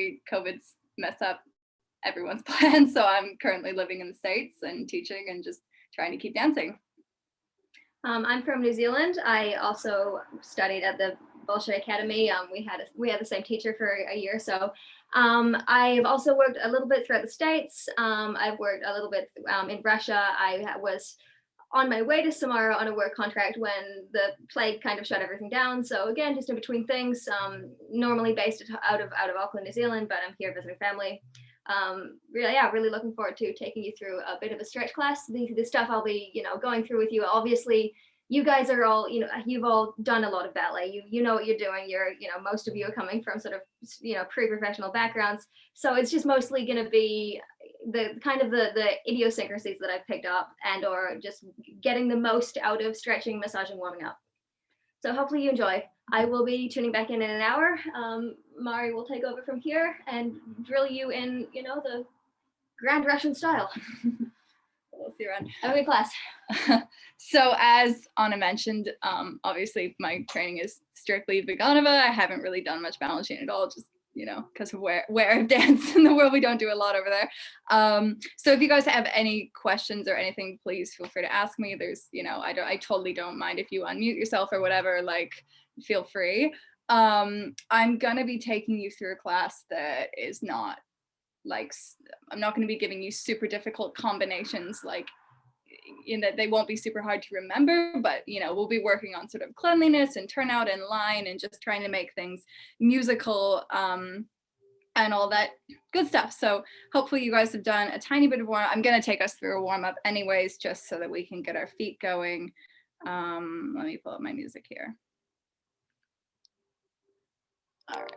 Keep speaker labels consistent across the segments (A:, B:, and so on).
A: obviously COVID's messed up everyone's plans. So I'm currently living in the States and teaching and just trying to keep dancing.
B: I'm from New Zealand. I also studied at the Bolshoi Academy. We had the same teacher for a year or so. I've also worked a little bit throughout the States. I've worked a little bit in Russia. I was on my way to Samara on a work contract when the plague kind of shut everything down. So again, just in between things, normally based out of Auckland, New Zealand, but I'm here visiting family. Really looking forward to taking you through a bit of a stretch class. The stuff I'll be, going through with you. Obviously, you guys are all, you've all done a lot of ballet. You know what you're doing. You're, most of you are coming from sort of, pre-professional backgrounds. So it's just mostly going to be the kind of the idiosyncrasies that I've picked up or just getting the most out of stretching, massaging, warming up. So hopefully you enjoy. I will be tuning back in an hour. Mari will take over from here and drill you in, the Grand Russian style.
A: We'll see you around.
B: Have a good class.
A: So as Anna mentioned, obviously my training is strictly Vaganova. I haven't really done much balance chain at all, just because of where I've danced in the world. We don't do a lot over there. So if you guys have any questions or anything, please feel free to ask me. There's, I totally don't mind if you unmute yourself or whatever, like feel free. I'm gonna be taking you through a class that is not like, I'm not going to be giving you super difficult combinations, like in that they won't be super hard to remember, but we'll be working on sort of cleanliness and turnout and line and just trying to make things musical and all that good stuff. So hopefully you guys have done a tiny bit of warm up. I'm going to take us through a warm up anyways, just so that we can get our feet going. Let me pull up my music here. All right.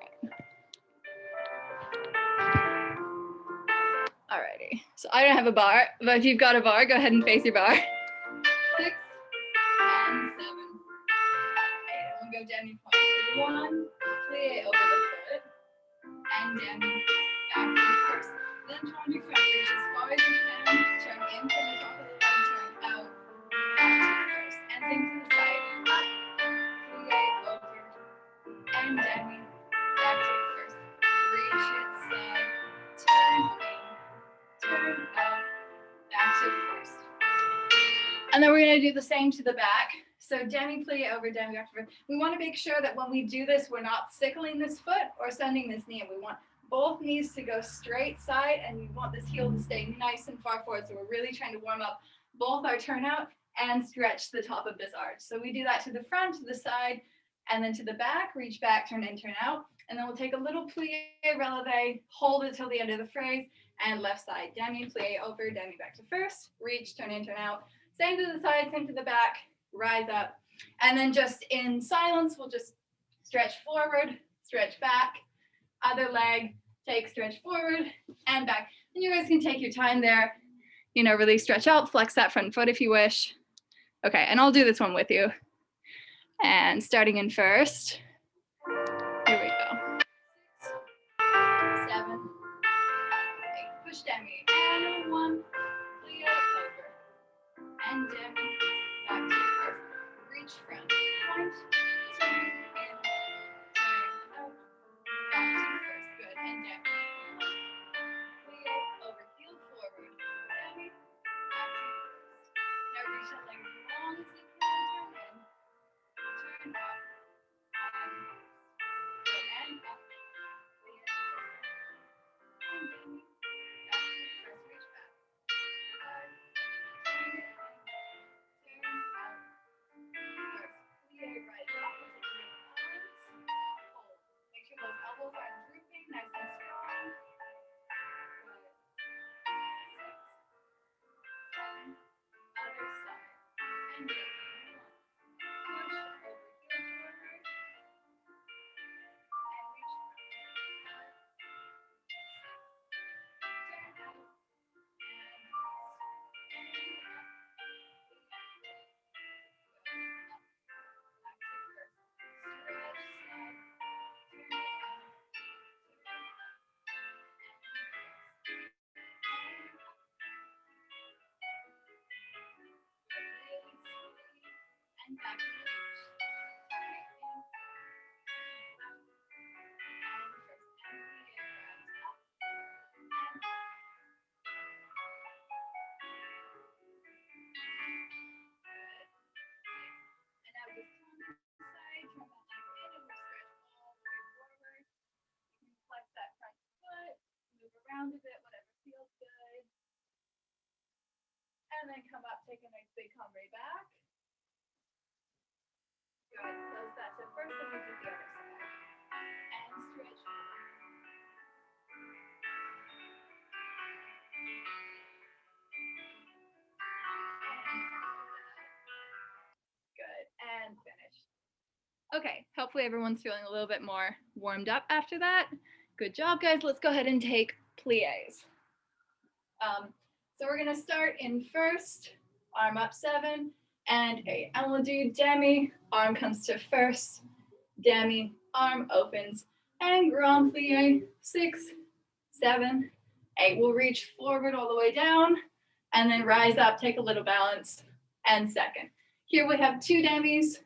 A: Alrighty, so I don't have a bar, but if you've got a bar, go ahead and face your bar. 6 and 7. 8. We'll go demi point. 1, plie over the foot, and demi back to the first. Then turn your front, reach as far as you can. Turn in from the top of the leg, turn out, back to the first. And same to the side. Up, plie over, and demi back to the first. Reach it side, turn in. Turn out, back to first. And then we're going to do the same to the back. So demi plie over, demi back to first. We want to make sure that when we do this, we're not sickling this foot or sending this knee in. We want both knees to go straight side, and we want this heel to stay nice and far forward. So we're really trying to warm up both our turnout and stretch the top of this arch. So we do that to the front, to the side, and then to the back. Reach back, turn in, turn out. And then we'll take a little plie, releve, hold it till the end of the phrase. And left side, demi, plie over, demi back to first, reach, turn in, turn out. Same to the side, same to the back, rise up. And then just in silence, we'll just stretch forward, stretch back, other leg, take, stretch forward and back. And you guys can take your time there, really stretch out, flex that front foot if you wish. Okay, and I'll do this one with you. And starting in first, here we go. 6, 7, push demi, and 1, plie over, and demi, back to first, reach front, point, turn in, turn out, back to first, good, and demi, plie over, heel forward, demi, back to first. Now reach that leg as long as you can, turn in, turn up, and good, and up, plie, and demi. Those elbows are drooping, nice and strong. Good. 6, 7, other side. And good. 1. Push over, heel forward. And reach front. 5, 6. Turn out. And rest. And up. Good. Up. Back to first. Stretch side. And back to the reach. Turn in, out, and first, and plie, rise around a bit, whatever feels good. And then come up, take a nice big combre back. Good, close that to first, and we do the other side. And stretch. Good, and finish. Okay, hopefully everyone's feeling a little bit more warmed up after that. Good job, guys. Let's go ahead and take plies. So we're gonna start in first, arm up 7 and 8. And we'll do demi, arm comes to first, demi, arm opens, and grand plie, 6, 7, 8. We'll reach forward all the way down, and then rise up, take a little balance, and second. Here we have 2 demis,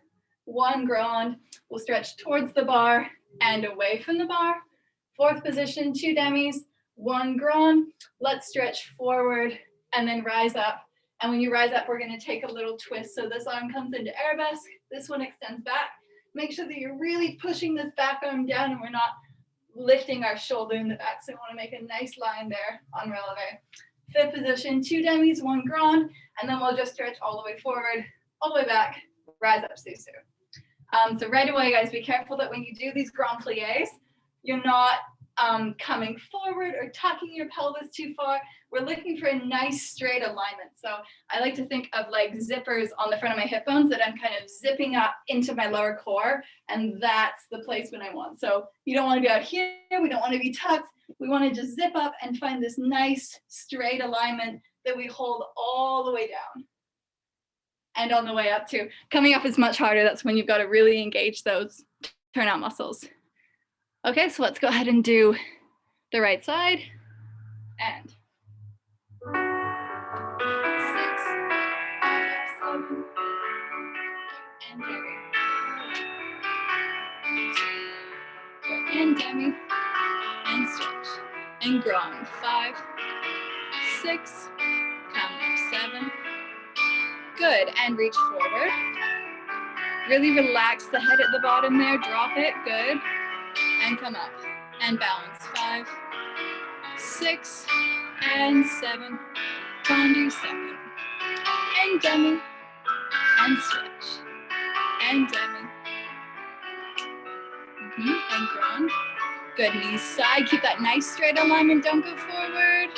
A: 1 grand. We'll stretch towards the bar and away from the bar. Fourth position, 2 demis, 1 grand. Let's stretch forward and then rise up. And when you rise up, we're going to take a little twist. So this arm comes into arabesque. This one extends back. Make sure that you're really pushing this back arm down and we're not lifting our shoulder in the back. So we want to make a nice line there on releve. Fifth position, 2 demis, 1 grand. And then we'll just stretch all the way forward, all the way back, rise up, susu. So right away, guys, be careful that when you do these grand plies, you're not coming forward or tucking your pelvis too far. We're looking for a nice straight alignment. So I like to think of like zippers on the front of my hip bones that I'm kind of zipping up into my lower core, and that's the placement I want. So you don't want to be out here, we don't want to be tucked, we want to just zip up and find this nice straight alignment that we hold all the way down. And on the way up too. Coming up is much harder. That's when you've got to really engage those turnout muscles. Okay, so let's go ahead and do the right side. And 6, 7, and demi. And demi, and stretch, and grand. 5, 6, come up, 7. Good, and reach forward. Really relax the head at the bottom there, drop it, good. And come up, and balance. 5, 6, and 7. Fondu, second. And demi, and stretch. And demi. And grand. Good, knees side, keep that nice straight alignment, don't go forward.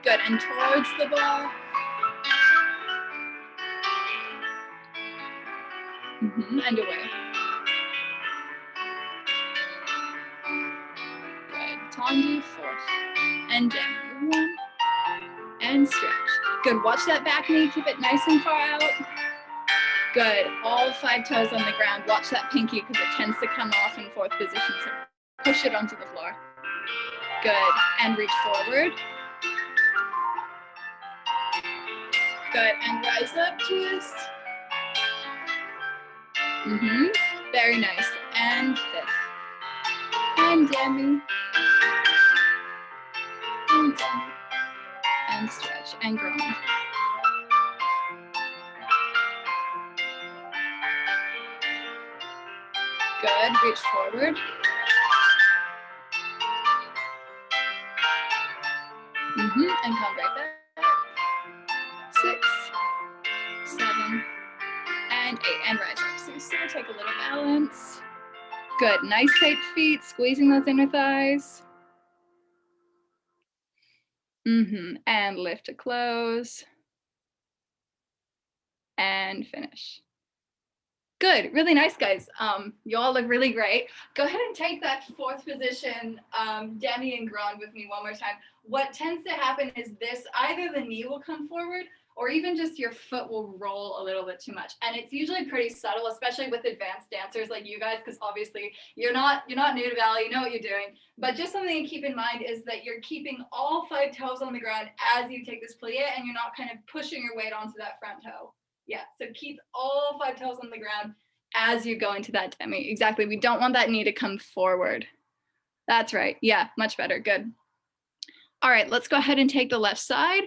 A: Good, and towards the bar. And away. Good, tendu, fourth. And demi, 1. And stretch. Good, watch that back knee, keep it nice and far out. Good, all 5 toes on the ground. Watch that pinky because it tends to come off in fourth position, so push it onto the floor. Good, and reach forward. Good, and rise up, twist. Very nice, and 5th. And demi. And demi. And stretch, and grand. Good, reach forward. And come right back. 6, 7, and 8, and rise up. So still take a little balance. Good, nice tight feet, squeezing those inner thighs. And lift to close. And finish. Good, really nice, guys. You all look really great. Go ahead and take that fourth position, demi and grand with me one more time. What tends to happen is this, either the knee will come forward or even just your foot will roll a little bit too much. And it's usually pretty subtle, especially with advanced dancers like you guys, because obviously you're not new to ballet, you know what you're doing. But just something to keep in mind is that you're keeping all 5 toes on the ground as you take this plie, and you're not kind of pushing your weight onto that front toe. Yeah, so keep all 5 toes on the ground as you go into that demi. Exactly, we don't want that knee to come forward. That's right, yeah, much better, good. All right, let's go ahead and take the left side.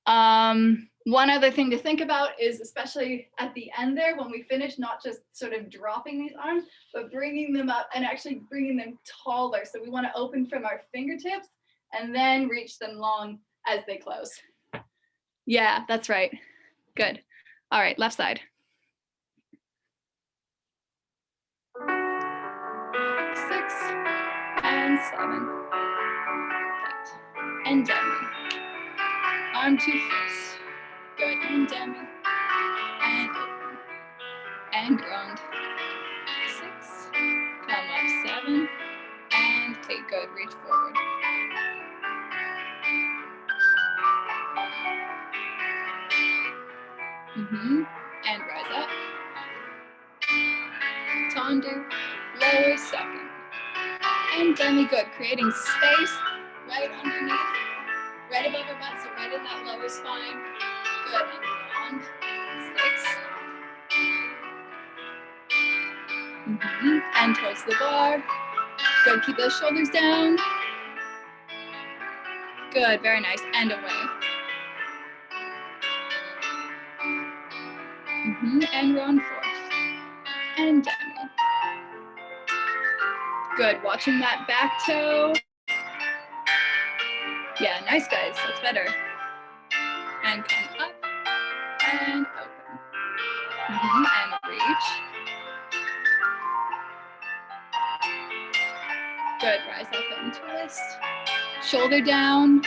A: One other thing to think about is, especially at the end there, when we finish, not just sort of dropping these arms, but bringing them up and actually bringing them taller. So we want to open from our fingertips and then reach them long as they close. Yeah, that's right. Good. All right, left side. 6 and 7. Right. And demi. Arm to fist. Good. And demi. And open. And ground. 6. Come up 7. And take good. Reach forward. And rise up. Fondu. Lower second. And demi. Good. Creating space right underneath. Right above our butt, so right in that lower spine. Good, and round. 6. And towards the bar. Good, keep those shoulders down. Good, very nice, and away. And round 4. And demi. Good, watching that back toe. Yeah, nice guys, that's better. And come up, and open. And reach. Good, rise up and twist. Shoulder down.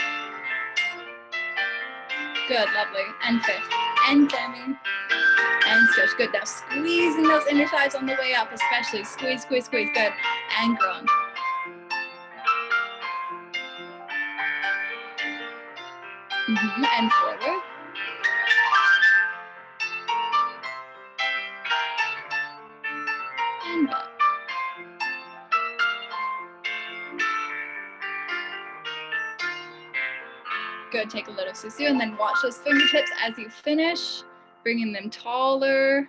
A: Good, lovely. And 5th. And demi. And stretch. Good. Now squeezing those inner thighs on the way up, especially. Squeeze, squeeze, squeeze. Good. And ground. And forward. And back. Good. Take a little susu and then watch those fingertips as you finish, bringing them taller.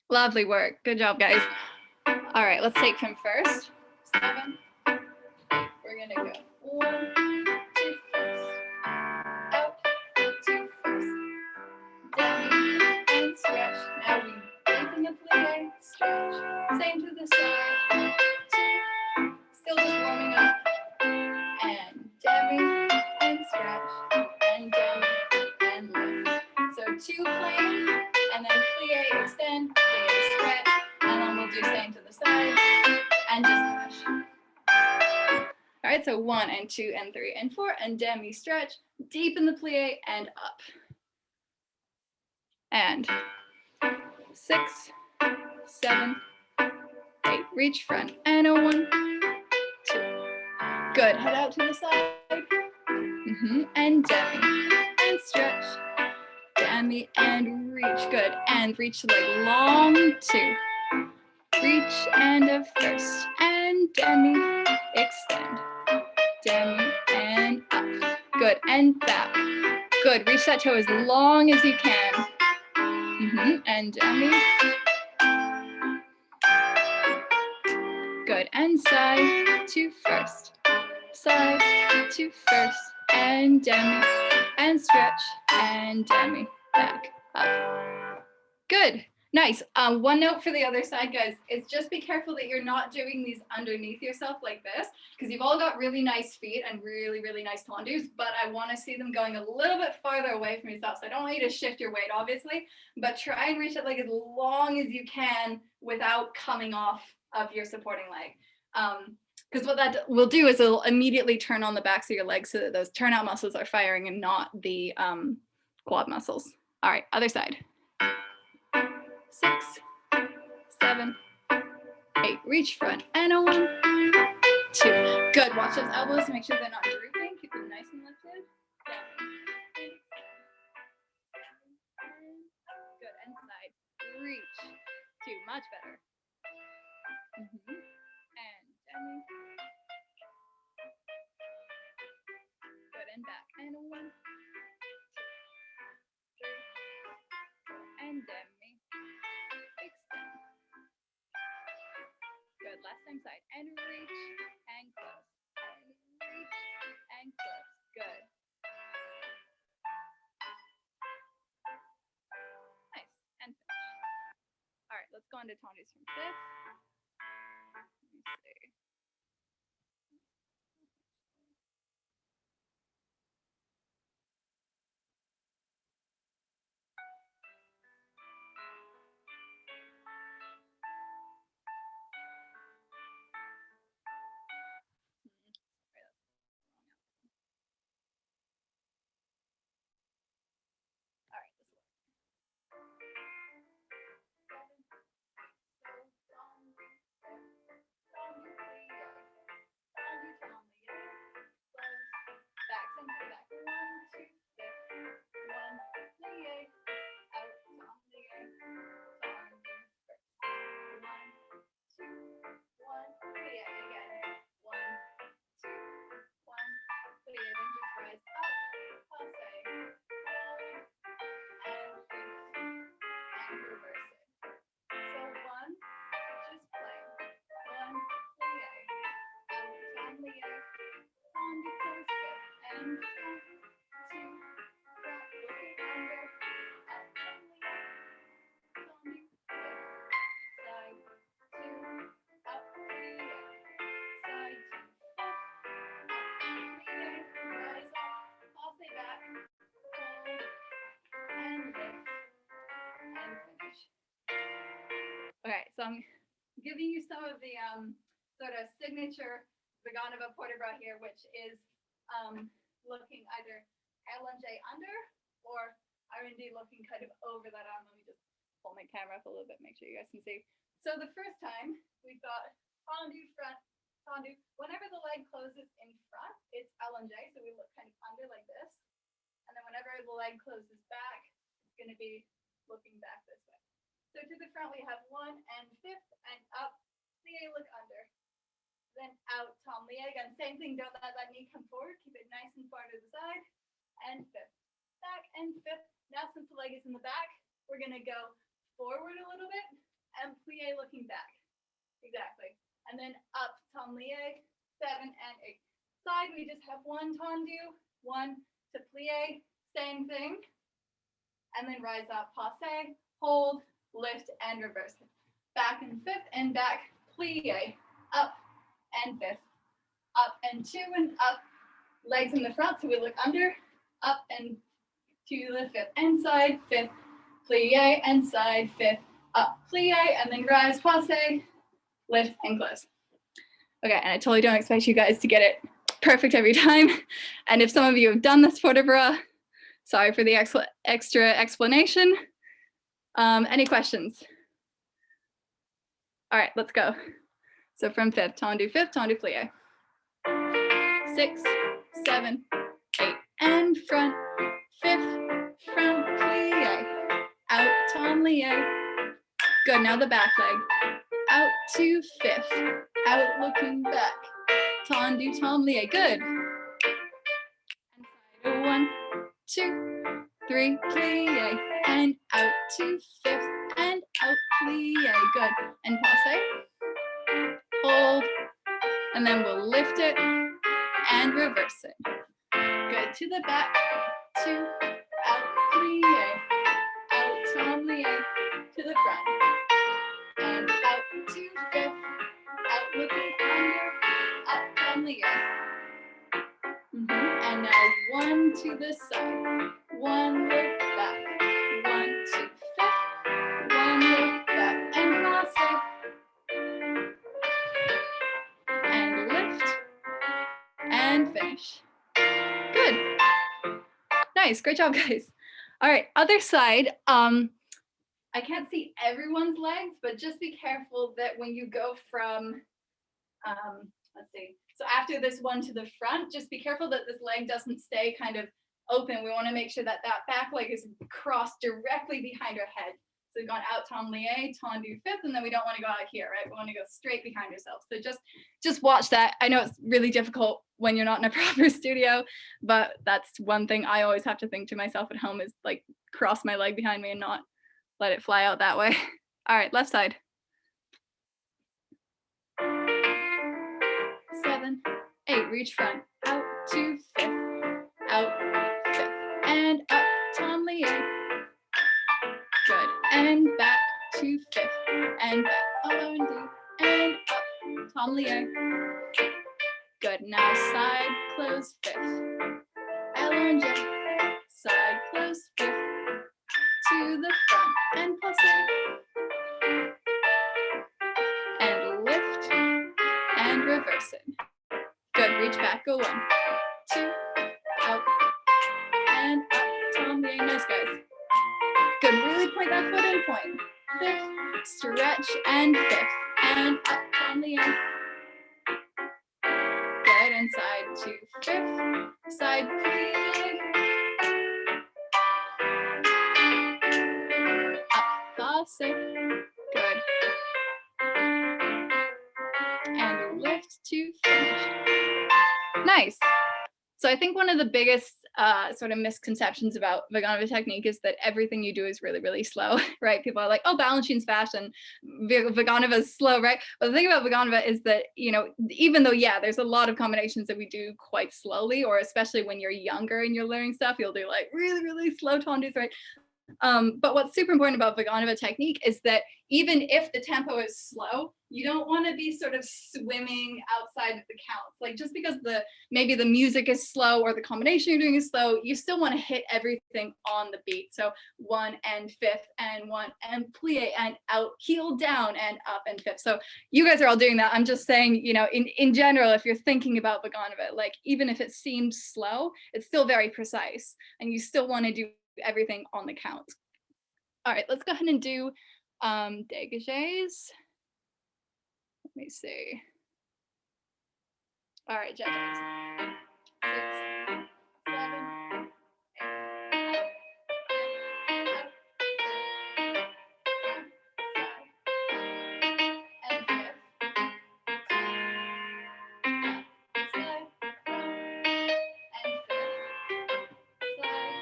A: Lovely work. Good job, guys. All right, let's take from first. 7. We're going to go 1, 2, first. Out, 2, first. Down, and stretch. Now we deepen the plie, stretch. Same to the side. 2. Still just warming up. And demi, and stretch. And demi, and lift. So 2 plain, and then plie, extend, plie, stretch. And then we'll do same to the side. And just finish. All right, so 1 and 2 and 3 and 4 and demi stretch, deepen the plie and up. And 6, 7, 8, reach front and a 1, 2. Good, head out to the side. And demi and stretch, demi and reach. Good, and reach the leg long, 2. Reach and a first and demi, extend. Demi and up. Good, and back. Good, reach that toe as long as you can. And demi. Good, and side to first. Side to first. And demi. And stretch. And demi. Back up. Good. Nice. One note for the other side, guys, is just be careful that you're not doing these underneath yourself like this, because you've all got really nice feet and really, really nice fondues, but I want to see them going a little bit farther away from yourself. So I don't want you to shift your weight, obviously, but try and reach that leg as long as you can without coming off of your supporting leg. Because what that will do is it'll immediately turn on the backs of your legs so that those turnout muscles are firing and not the quad muscles. All right, other side. 6, 7, 8, reach front, and a 1, 2. Good, watch those elbows to make sure they're not drooping. Keep them nice and lifted. Good, and side, reach, 2, much better. And demi. Good, and back, and a 1, 2, 3, and demi. Extend. Good, last same side, and reach, and close, and reach, and close. Good. Nice, and finish. All right, let's go on to Fondues from fifth. Let me see. All right, this one. Back and back. 1, 2, fifth. 1, plie, out, plie, Fondues first. 1, 2, 1, plie again. 1, 2, 1, plie. Then just rise up, passe, hold, and lift, and reverse it. So 1, just play. 1, plie, out, plie, Fondues close fifth, and front, 2, front, looking under, out, plie, Fondues fifth, side, 2, up, plie, side, 2, fifth, up, plie, rise up, passe back, hold, and lift, and finish. Okay, so I'm giving you some of the sort of signature Vaganova port de bras here, which is looking either allongé under or R&D looking kind of over that arm. Let me just pull my camera up a little bit, make sure you guys can see. So the first time we've got Fondues front, Fondues. Whenever the leg closes in front, it's allongé, so we look kind of under like this. And then whenever the leg closes back, it's going to be looking back this way. So to the front we have 1 and fifth, and up, plie, look under. Then out, plie again, same thing, don't let that knee come forward, keep it nice and far to the side, and fifth, back and fifth. Now since the leg is in the back, we're gonna go forward a little bit, and plie looking back, exactly. And then up, plie, 7 and 8. Side, we just have 1 tendu, 1 to plie, same thing, and then rise up, passe, hold, lift, and reverse it. Back and fifth, and back, plie, up, and fifth, up and 2 and up, legs in the front, so we look under, up and to the fifth, and side, fifth, plie, and side, fifth, up, plie, and then rise, passe, lift, and close. Okay, and I totally don't expect you guys to get it perfect every time, and if some of you have done this port de bras, sorry for the extra explanation. Any questions? All right, let's go. So from fifth, tendu, plie. 6, 7, 8, and front, fifth, front, plie, out, plie. Good, now the back leg. Out to fifth, out looking back, tendu, plie, good. And side, 1, 2, 3, plie, and out to fifth, and out, plie, good. And passe. Hold, and then we'll lift it and reverse it. Good, to the back, 2, out, plie, out, plie, to the front, and out to fifth, out looking under, up, plie. And now 1 to the side, 1 look back, 1 to fifth, 1 look back, and passe. And lift and finish. Good. Nice, great job, guys. All right, other side. I can't see everyone's legs, but just be careful that when you go from, let's see, so after this one to the front, just be careful that this leg doesn't stay kind of open. We want to make sure that that back leg is crossed directly behind our head. So we've gone out, plie, tendu, fifth, and then we don't want to go out here, right? We want to go straight behind ourselves. So just watch that. I know it's really difficult when you're not in a proper studio, but that's one thing I always have to think to myself at home is like cross my leg behind me and not let it fly out that way. All right, left side. 7, 8, reach front, out to fifth, out, fifth, and up, plie. Good, and back to fifth, and back, although and do, and up, Tom Lier. Good, now side close fifth, allonge, side close fifth, to the front, and passe, and lift, and reverse it. Good, reach back, go 1, 2, out, and up, Tom Lier, nice guys. Good, really point that foot in, point, fifth, stretch, and fifth, and up, Tom Lier. Good, and side to fifth, side plie, up, passe, good, and lift to finish. Nice. So I think one of the biggest sort of misconceptions about Vaganova technique is that everything you do is really, really slow, right? People are like, oh, Balanchine's fast and Vaganova is slow, right? But the thing about Vaganova is that, you know, even though, yeah, there's a lot of combinations that we do quite slowly, or especially when you're younger and you're learning stuff, you'll do like really, really slow tondus, right? But what's super important about Vaganova technique is that even if the tempo is slow, you don't want to be sort of swimming outside of the counts. Like just because maybe the music is slow or the combination you're doing is slow, you still want to hit everything on the beat. So 1 and fifth and 1 and plie and out, heel down and up and fifth. So you guys are all doing that. I'm just saying, you know, in general, if you're thinking about Vaganova, like even if it seems slow, it's still very precise and you still want to do everything on the count. All right, let's go ahead and do dégagés. Let me see. All right, judges. 6, 7, 8. And fifth. Slide, and fifth. Slide.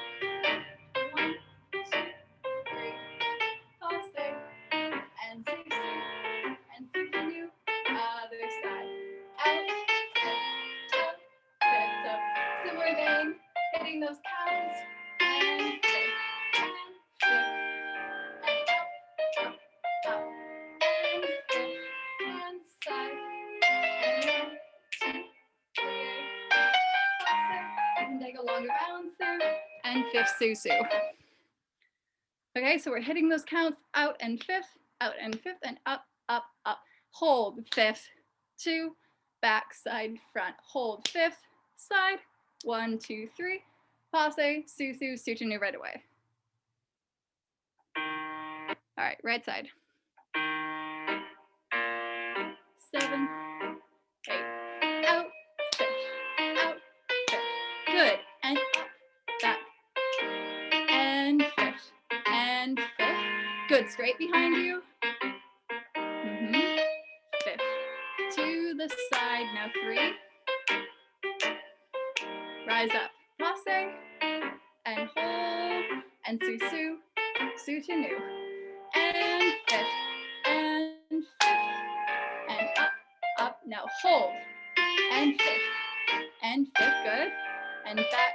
A: 1, 2, 3. Passe. And 6, and continue. Other side. Out. Good. So similar vein, hitting those counts. And fifth. And fifth. And up, up, up. And fifth. And side. And 1, 2, 3. Passe. You can take a longer balance there. And fifth, susu. Okay, so we're hitting those counts, out and fifth, and up, up, up. Hold fifth, 2, back, side, front. Hold fifth, side, 1, 2, 3. Passe, susu, soutenu right away. All right, right side. 7, 8, out, fifth, good, and up, back, and fifth, and fifth, good, straight behind you, fifth, to the side, now 3, rise up, passe, and hold, and susu, soutenu, and fifth, and up, up, now hold, and fifth, good, and back,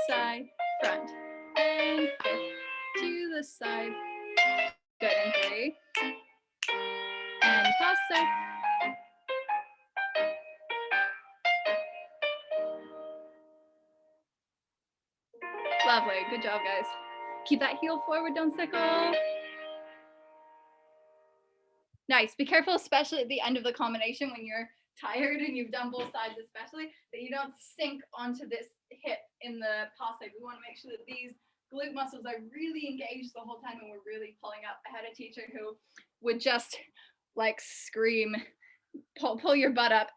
A: side, front, and fifth, to the side, good, and 3, and passe, lovely, good job guys. Keep that heel forward, don't sickle. Nice, be careful, especially at the end of the combination when you're tired and you've done both sides especially, that you don't sink onto this hip in the passe. We want to make sure that these glute muscles are really engaged the whole time and we're really pulling up. I had a teacher who would just like scream, pull your butt up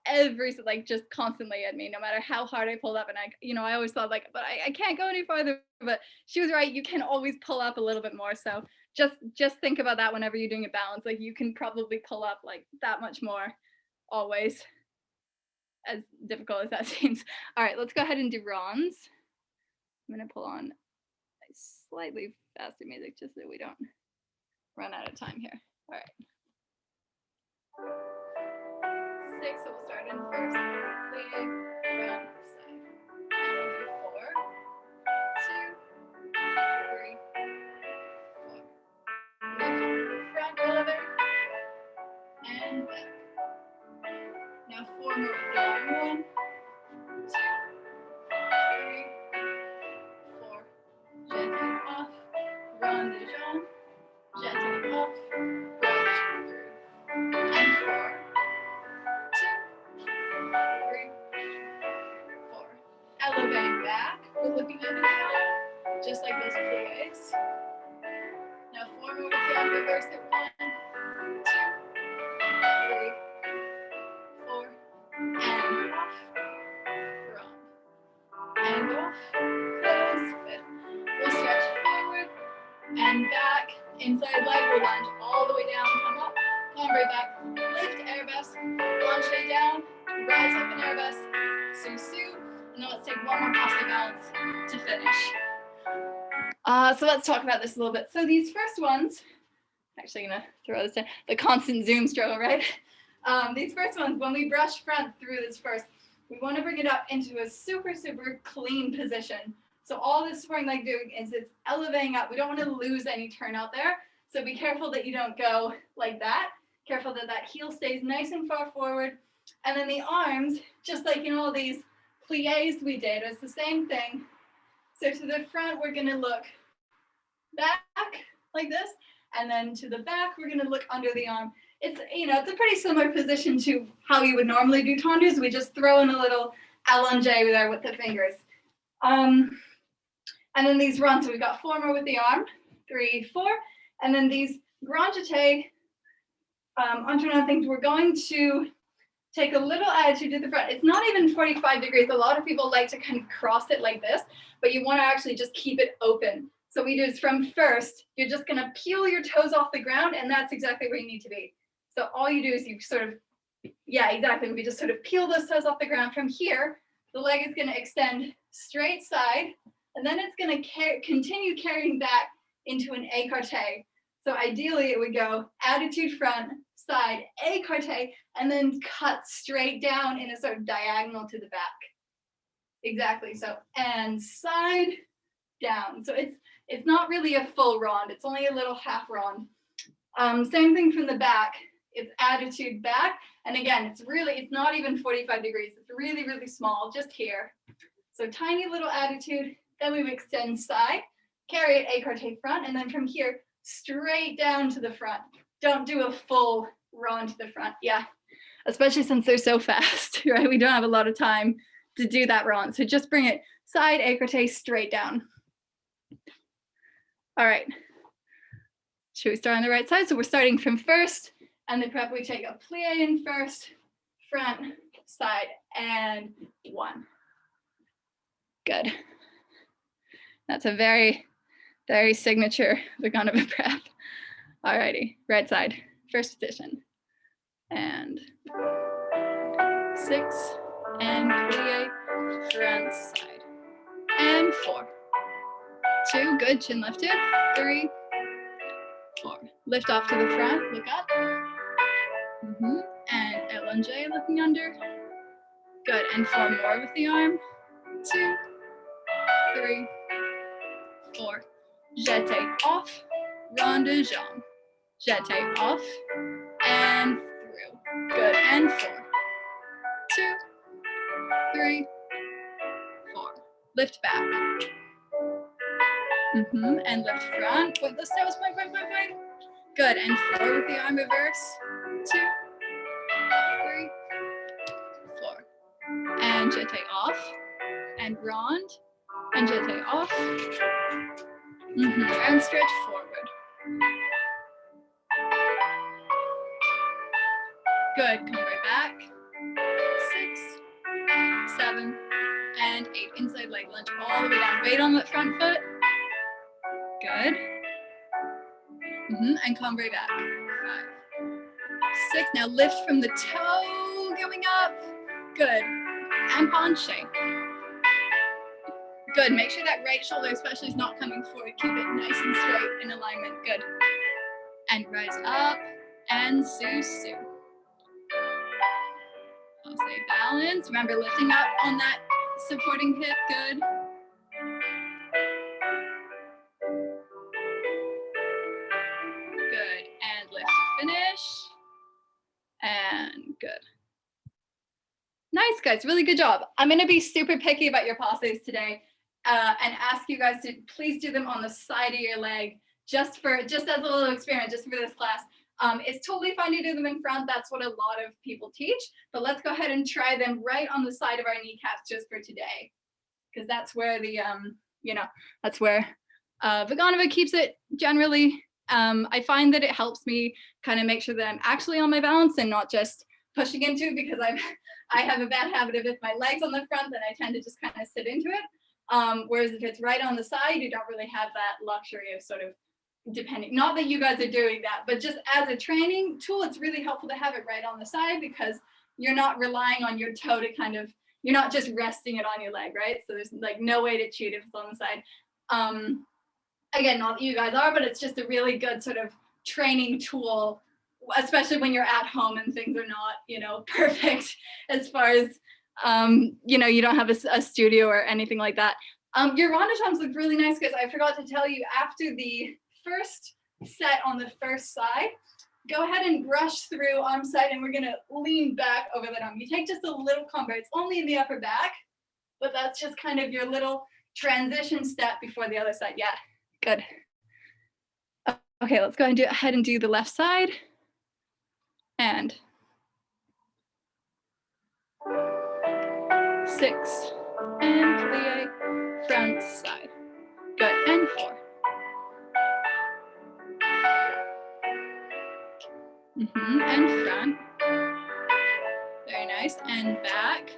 A: like just constantly at me, no matter how hard I pulled up. And I always thought like, but I can't go any farther. But she was right, you can always pull up a little bit more. So just think about that whenever you're doing a balance. Like you can probably pull up like that much more always, as difficult as that seems. All right, let's go ahead and do Ron's. I'm gonna pull on a slightly faster music just so we don't run out of time here. All right. 6, so we'll start in first. Plie, front, side. And we'll do 4, 2, 3, 4. Lift, front, and back. Now 4 more with the arm. 1, 2, 3, 4. Jeté off, rond de jambe, jeté off, brush through. And 4, 2, 3, 4. Elevate back. We're looking at the arm, just like those plies. Now 4 more with the arm, reverse it. 1, 2, 3, 4, and off, rond, and off, close, 5th. We'll stretch forward and back, inside leg, we'll lunge all the way down, come up, combre back, lift, arabesque, Bolshoi down, rise up in arabesque, sous-sus, and then let's take one more passive balance to finish. So let's talk about this a little bit. So these first ones, actually gonna throw this down, the constant zoom struggle, right? These first ones, when we brush front through this first, we want to bring it up into a super, super clean position. So all this supporting leg doing is it's elevating up. We don't want to lose any turn out there. So be careful that you don't go like that. Careful that that heel stays nice and far forward. And then the arms, just like in all these plies we did, it's the same thing. So to the front, we're going to look back like this. And then to the back, we're going to look under the arm. It's, it's a pretty similar position to how you would normally do Fondues. We just throw in a little allonge there with the fingers. And then these runs, so we've got 4 more with the arm, 3, 4. And then these grand jeté, alternate things, we're going to take a little attitude to the front. It's not even 45 degrees. A lot of people like to kind of cross it like this, but you want to actually just keep it open. So what we do is from first, you're just going to peel your toes off the ground, and that's exactly where you need to be. So all you do is you sort of, yeah, exactly. We just sort of peel those toes off the ground. From here, the leg is going to extend straight side, and then it's going to continue carrying back into an écarté. So ideally, it would go attitude front, side, écarté, and then cut straight down in a sort of diagonal to the back. Exactly. So, and side, down. So it's not really a full rond. It's only a little half rond. Same thing from the back. It's attitude back. And again, it's not even 45 degrees. It's really, really small, just here. So tiny little attitude. Then we extend side, carry it écarté front, and then from here, straight down to the front. Don't do a full rond to the front. Yeah, especially since they're so fast, right? We don't have a lot of time to do that rond. So just bring it side, écarté, straight down. All right. Should we start on the right side? So we're starting from first, and the prep, we take a plie in first, front, side, and 1. Good. That's a very, very signature kind of a prep. All righty, right side, first position. And 6, and plie, front, side. And 4. 2, good, chin lifted. 3, 4. Lift off to the front, look up. And allonge, looking under. Good, and 4 more with the arm. 2, 3, 4. Jeté off, rond de jambe. Jeté off, and through. Good, and 4. 2, 3, 4. Lift back. And lift front. Point those toes, point. Good, and 4 with the arm reverse. 2, 3, 4. And jeté off, and rond, and jeté off. And stretch forward. Good, come right back. 6, 7, and 8. Inside leg lunge all the way down. Weight on that front foot. Good. And come right back. 5, 6. Now lift from the toe, going up. Good. And penché. Good. Make sure that right shoulder especially is not coming forward. Keep it nice and straight in alignment. Good. And rise up and sous-sus. I'll say balance. Remember lifting up on that supporting hip. Good. Good. And lift to finish. and good. Nice, guys, really good job. I'm gonna be super picky about your passes today and ask you guys to please do them on the side of your leg, just as a little experiment, just for this class. It's totally fine to do them in front. That's what a lot of people teach, but let's go ahead and try them right on the side of our kneecaps just for today, because that's where the, that's where Vaganova keeps it generally. I find that it helps me kind of make sure that I'm actually on my balance and not just pushing into it, because I have a bad habit of if my leg's on the front, then I tend to just kind of sit into it. Whereas if it's right on the side, you don't really have that luxury of sort of depending, not that you guys are doing that, but just as a training tool, it's really helpful to have it right on the side, because you're not relying on your toe to kind of, you're not just resting it on your leg, right? So there's like no way to cheat if it's on the side. Again, not that you guys are, but it's just a really good sort of training tool, especially when you're at home and things are not, perfect as far as, you don't have a studio or anything like that. Your ronde jumps look really nice, because I forgot to tell you, after the first set on the first side, go ahead and brush through arm side, and we're gonna lean back over that arm. You take just a little combo. It's only in the upper back, but that's just kind of your little transition step before the other side. Yeah, good. Okay, let's go ahead and do the left side. And 6, and plie, front side. Good, and 4. And front. Very nice, and back.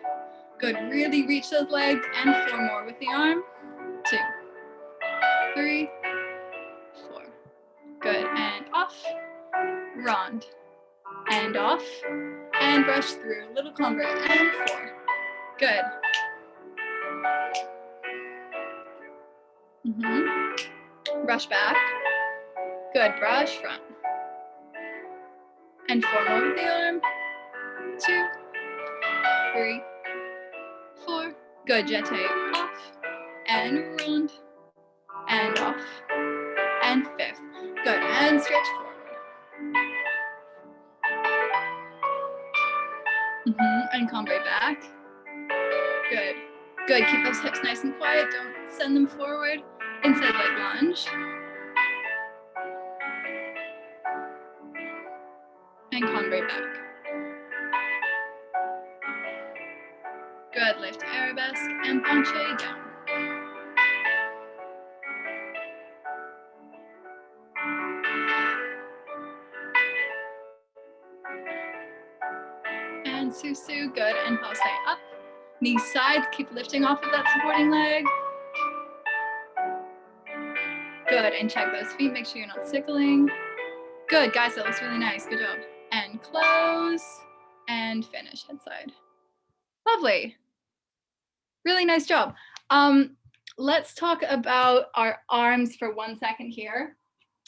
A: Good, really reach those legs, and 4 more with the arm. 2, 3, 4. Good, and off, ronde, and off, and brush through, little combo, and 4. Good. Brush back. Good, brush front. And 4 more with the arm. 2, 3, 4. Good, jeté, off, and ronde, and off, and 5th. Good, and stretch forward. And combo back. Good. Good, keep those hips nice and quiet. Don't send them forward. Inside leg lunge. And combo back. Good, lift arabesque and penché down. And susu, good, and passe up. Knee side, keep lifting off of that supporting leg. Good, and check those feet, make sure you're not sickling. Good, guys, that looks really nice, good job. And close, and finish, head side. Lovely. Really nice job. Let's talk about our arms for 1 second here.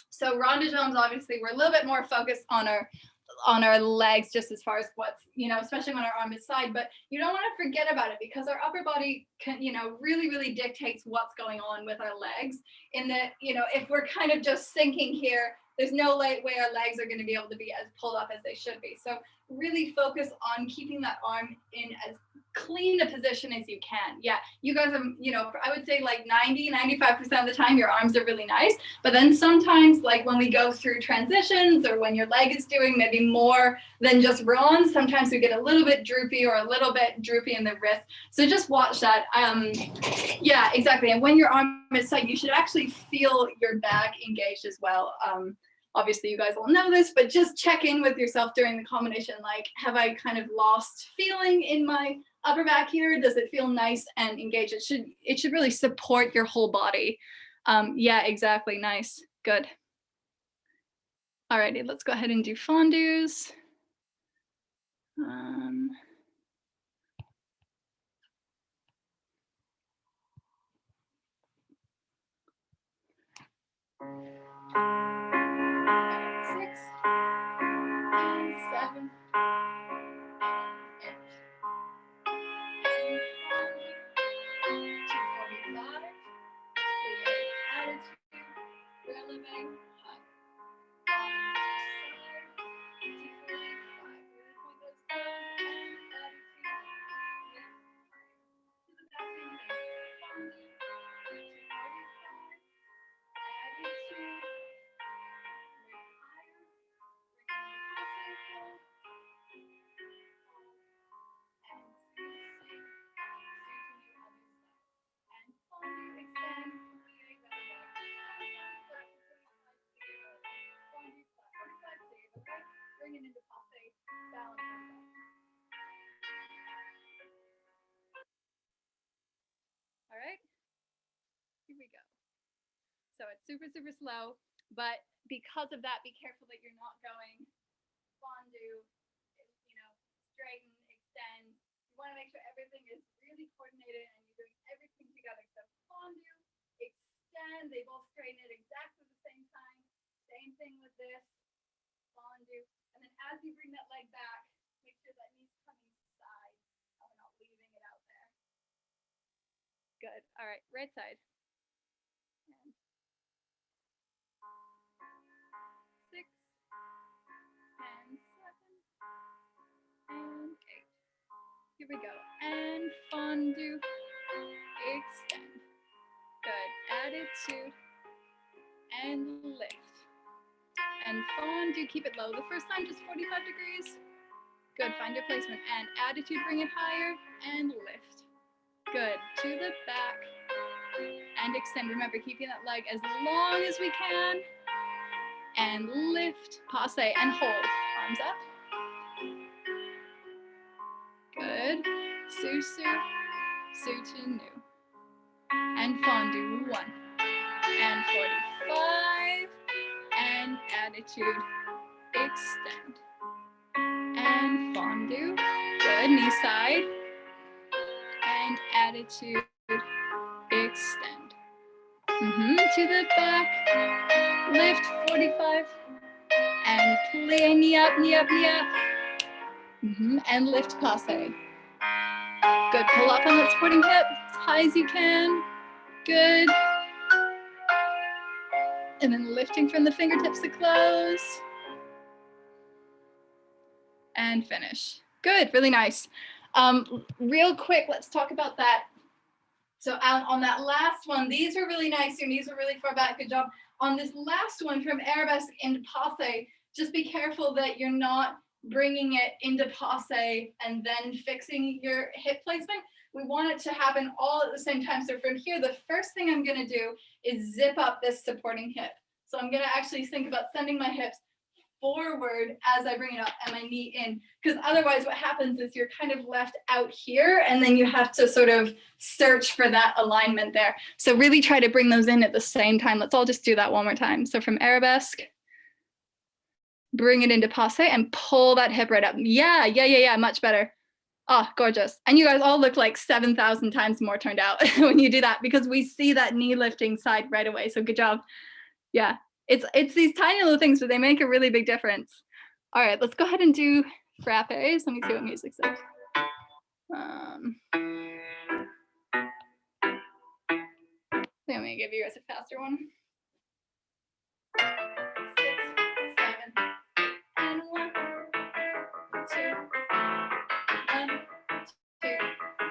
A: So ronde jambs, obviously, we're a little bit more focused on our legs, just as far as what's, especially when our arm is side, but you don't want to forget about it, because our upper body can, really, really dictates what's going on with our legs, in that, if we're kind of just sinking here, there's no way our legs are going to be able to be as pulled up as they should be. So really focus on keeping that arm in as clean a position as you can. Yeah, you guys are, I would say like 95% of the time your arms are really nice, but then sometimes, like when we go through transitions or when your leg is doing maybe more than just rondes, sometimes we get a little bit droopy or a little bit droopy in the wrist. So just watch that. Yeah, exactly. And when your arm is tight, you should actually feel your back engaged as well. Obviously you guys will know this, but just check in with yourself during the combination. Like, have I kind of lost feeling in my upper back here? Does it feel nice and engaged? It should really support your whole body. Yeah, exactly. Nice. Good. Alrighty, let's go ahead and do fondues. bring it into passe, balance ourselves. All right, here we go. So it's super, super slow, but because of that, be careful that you're not going fondue, you know, straighten, extend. You want to make sure everything is really coordinated and you're doing everything together. So fondue, extend, they both straighten at exactly the same time. Same thing with this, fondue. And then as you bring that leg back, make sure that knee's coming side and we're not leaving it out there. Good. All right, right side. And 6 and 7 and 8. Here we go. And fondue, extend. Good. Attitude and lift. And fondue, keep it low. The first time, just 45 degrees. Good. Find your placement. And attitude, bring it higher and lift. Good. To the back and extend. Remember, keeping that leg as long as we can. And lift, passe, and hold. Arms up. Good. Su-su, su-to-nu. And fondue, 1. And 45. And attitude, extend. And fondue. Good. Knee side. And attitude, extend. To the back. Lift, 45. And plie, knee up, knee up, knee up. And lift, passe. Good. Pull up on that supporting hip as high as you can. Good. And then lifting from the fingertips to close. And finish. Good. Really nice. Real quick, let's talk about that. So on that last one, these were really nice. Your knees were really far back. Good job. On this last one from arabesque into passe, just be careful that you're not bringing it into passe and then fixing your hip placement. We want it to happen all at the same time. So from here, the first thing I'm going to do is zip up this supporting hip. So I'm going to actually think about sending my hips forward as I bring it up and my knee in, because otherwise what happens is you're kind of left out here and then you have to sort of search for that alignment there. So really try to bring those in at the same time. Let's all just do that one more time. So from arabesque, bring it into passe and pull that hip right up. Yeah, much better. Oh, gorgeous. And you guys all look like 7,000 times more turned out when you do that, because we see that knee lifting side right away. So good job. Yeah. It's these tiny little things, but they make a really big difference. All right, let's go ahead and do frappes. Let me see what music's like. I think I'm gonna give you guys a faster one. 6, 7, and 1, 2, 1, 2,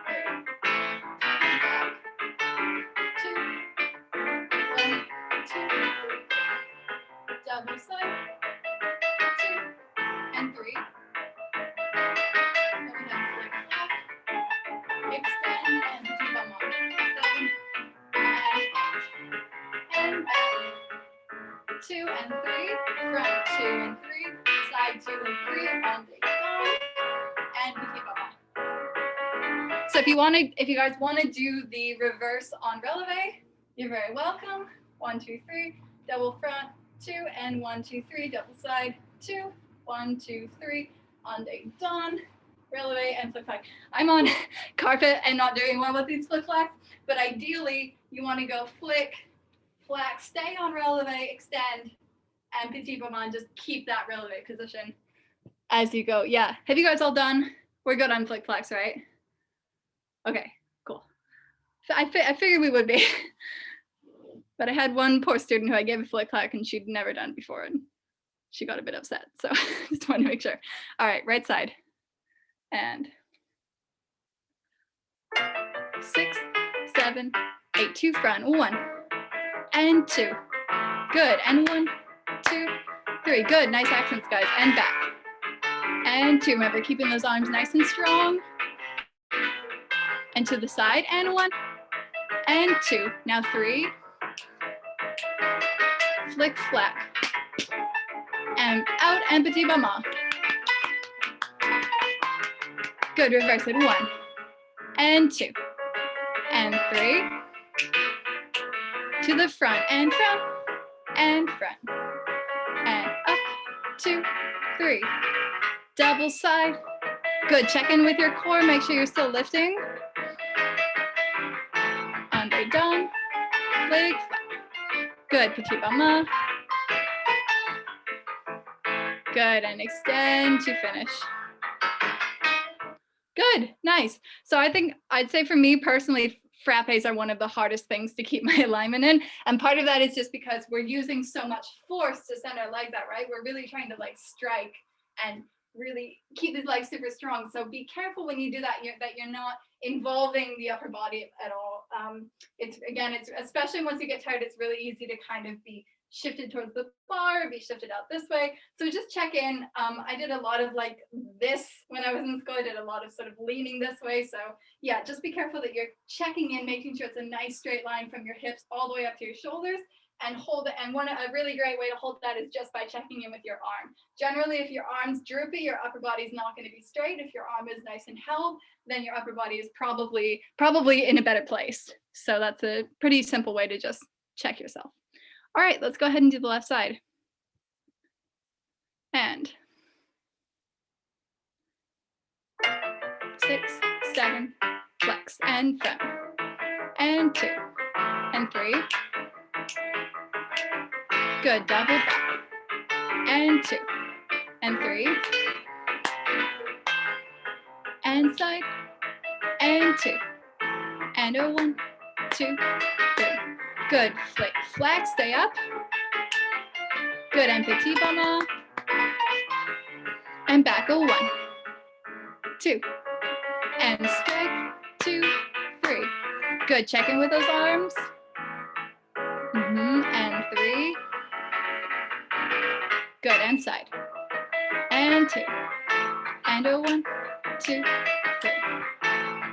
A: 3. Back. 2, 1, 2. Double side. 2 and 3. Then we have flick back, extend, and keep them on. 7 and back. 2 and 3. Front 2 and 3. Side 2 and 3. On the down, and we keep them on. So if you guys want to do the reverse on releve, you're very welcome. 1, 2, 3. Double front 2 and 1, 2, 3. Double side 2. 1, 2, 3. On the dawn, releve, and flick flack. I'm on carpet and not doing well with these flick flacks, but ideally you want to go flick, flack, stay on releve, extend, and petit pas, just keep that releve position as you go. Yeah. Have you guys all done? We're good on flick flacks, right? Okay, cool. So I figured we would be. But I had one poor student who I gave a flick flack and she'd never done before, and she got a bit upset. So just wanted to make sure. All right, right side. And 6, 7, 8, 2 front, 1 and 2. Good. And 1, 2, 3. Good. Nice accents, guys. And back. And 2. Remember, keeping those arms nice and strong. And to the side. And 1 and 2. Now 3. Flick, flack. And out and petit pas. Good, reverse it. 1 and 2 and 3. To the front and front and front. And up, 2, 3. Double side. Good, check in with your core, make sure you're still lifting. Andre down, leg flat. Good, petit bama. Good, and extend to finish. Good, nice. So I think I'd say for me personally, frappes are one of the hardest things to keep my alignment in. And part of that is just because we're using so much force to send our legs out, right? We're really trying to like strike and really keep these legs super strong. So be careful when you do that, that you're not involving the upper body at all. It's especially once you get tired, it's really easy to kind of be shifted towards the bar, be shifted out this way. So just check in. I did a lot of like this when I was in school. I did a lot of sort of leaning this way. So yeah, just be careful that you're checking in, making sure it's a nice straight line from your hips all the way up to your shoulders, and hold it. And a really great way to hold that is just by checking in with your arm. Generally, if your arm's droopy, your upper body is not going to be straight. If your arm is nice and held, then your upper body is probably in a better place. So that's a pretty simple way to just check yourself. All right, let's go ahead and do the left side. And 6, 7, flex and front. And 2 and 3. Good, double back. And 2 and 3. And side. And 2. And a 1, 2, 3. Good, flick, flex, stay up. Good, and petit bama. And back a 1, 2. And strike, 2, 3. Good, check in with those arms. And 3. Good, and side. And 2. And a 1, 2, 3.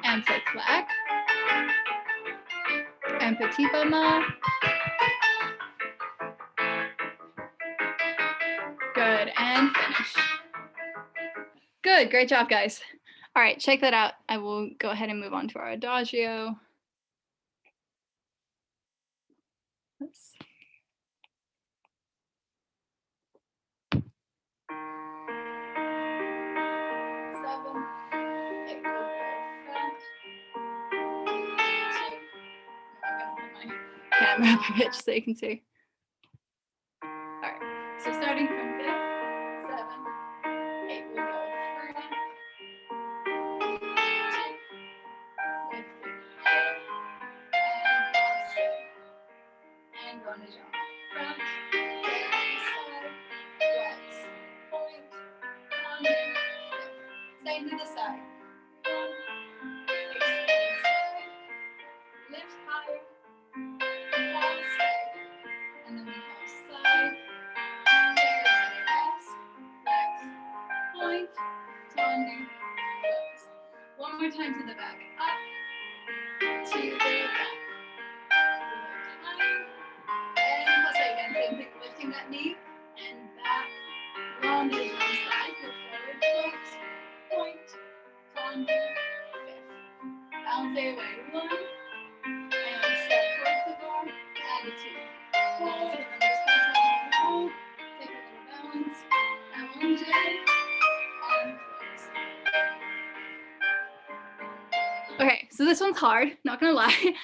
A: And flick flag. And petit bama. Good, and finish. Good, great job, guys. All right, check that out. I will go ahead and move on to our Adagio. Let's see. Camera up a bit so you can see. All right, so starting from 5th, 7, 8, we'll go front, 2, lift it high, and run the jump. Front, carry, side, flex, point, under, 5th. Same to the side. Extend side, lift higher. And then we have side, carry, flex, point, under, close. One more time to the back, up, to the back. Lift higher, and passe again, same thing, lifting that knee, and back, lunge on side, go forward, point, under, 5th. Balance away, 1, and step towards the bar, attitude. Hold, and then just hold, take a little balance, and lunge in, and close. Okay, so this one's hard, not gonna lie.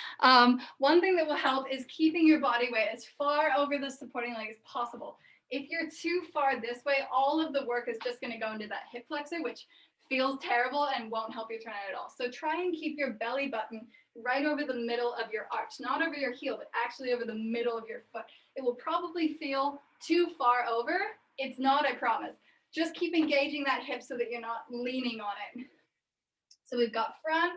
A: One thing that will help is keeping your body weight as far over the supporting leg as possible. If you're too far this way, all of the work is just gonna go into that hip flexor, which feels terrible and won't help you turn out at all. So try and keep your belly button right over the middle of your arch, not over your heel, but actually over the middle of your foot. It will probably feel too far over. It's not, I promise. Just keep engaging that hip so that you're not leaning on it. So we've got front,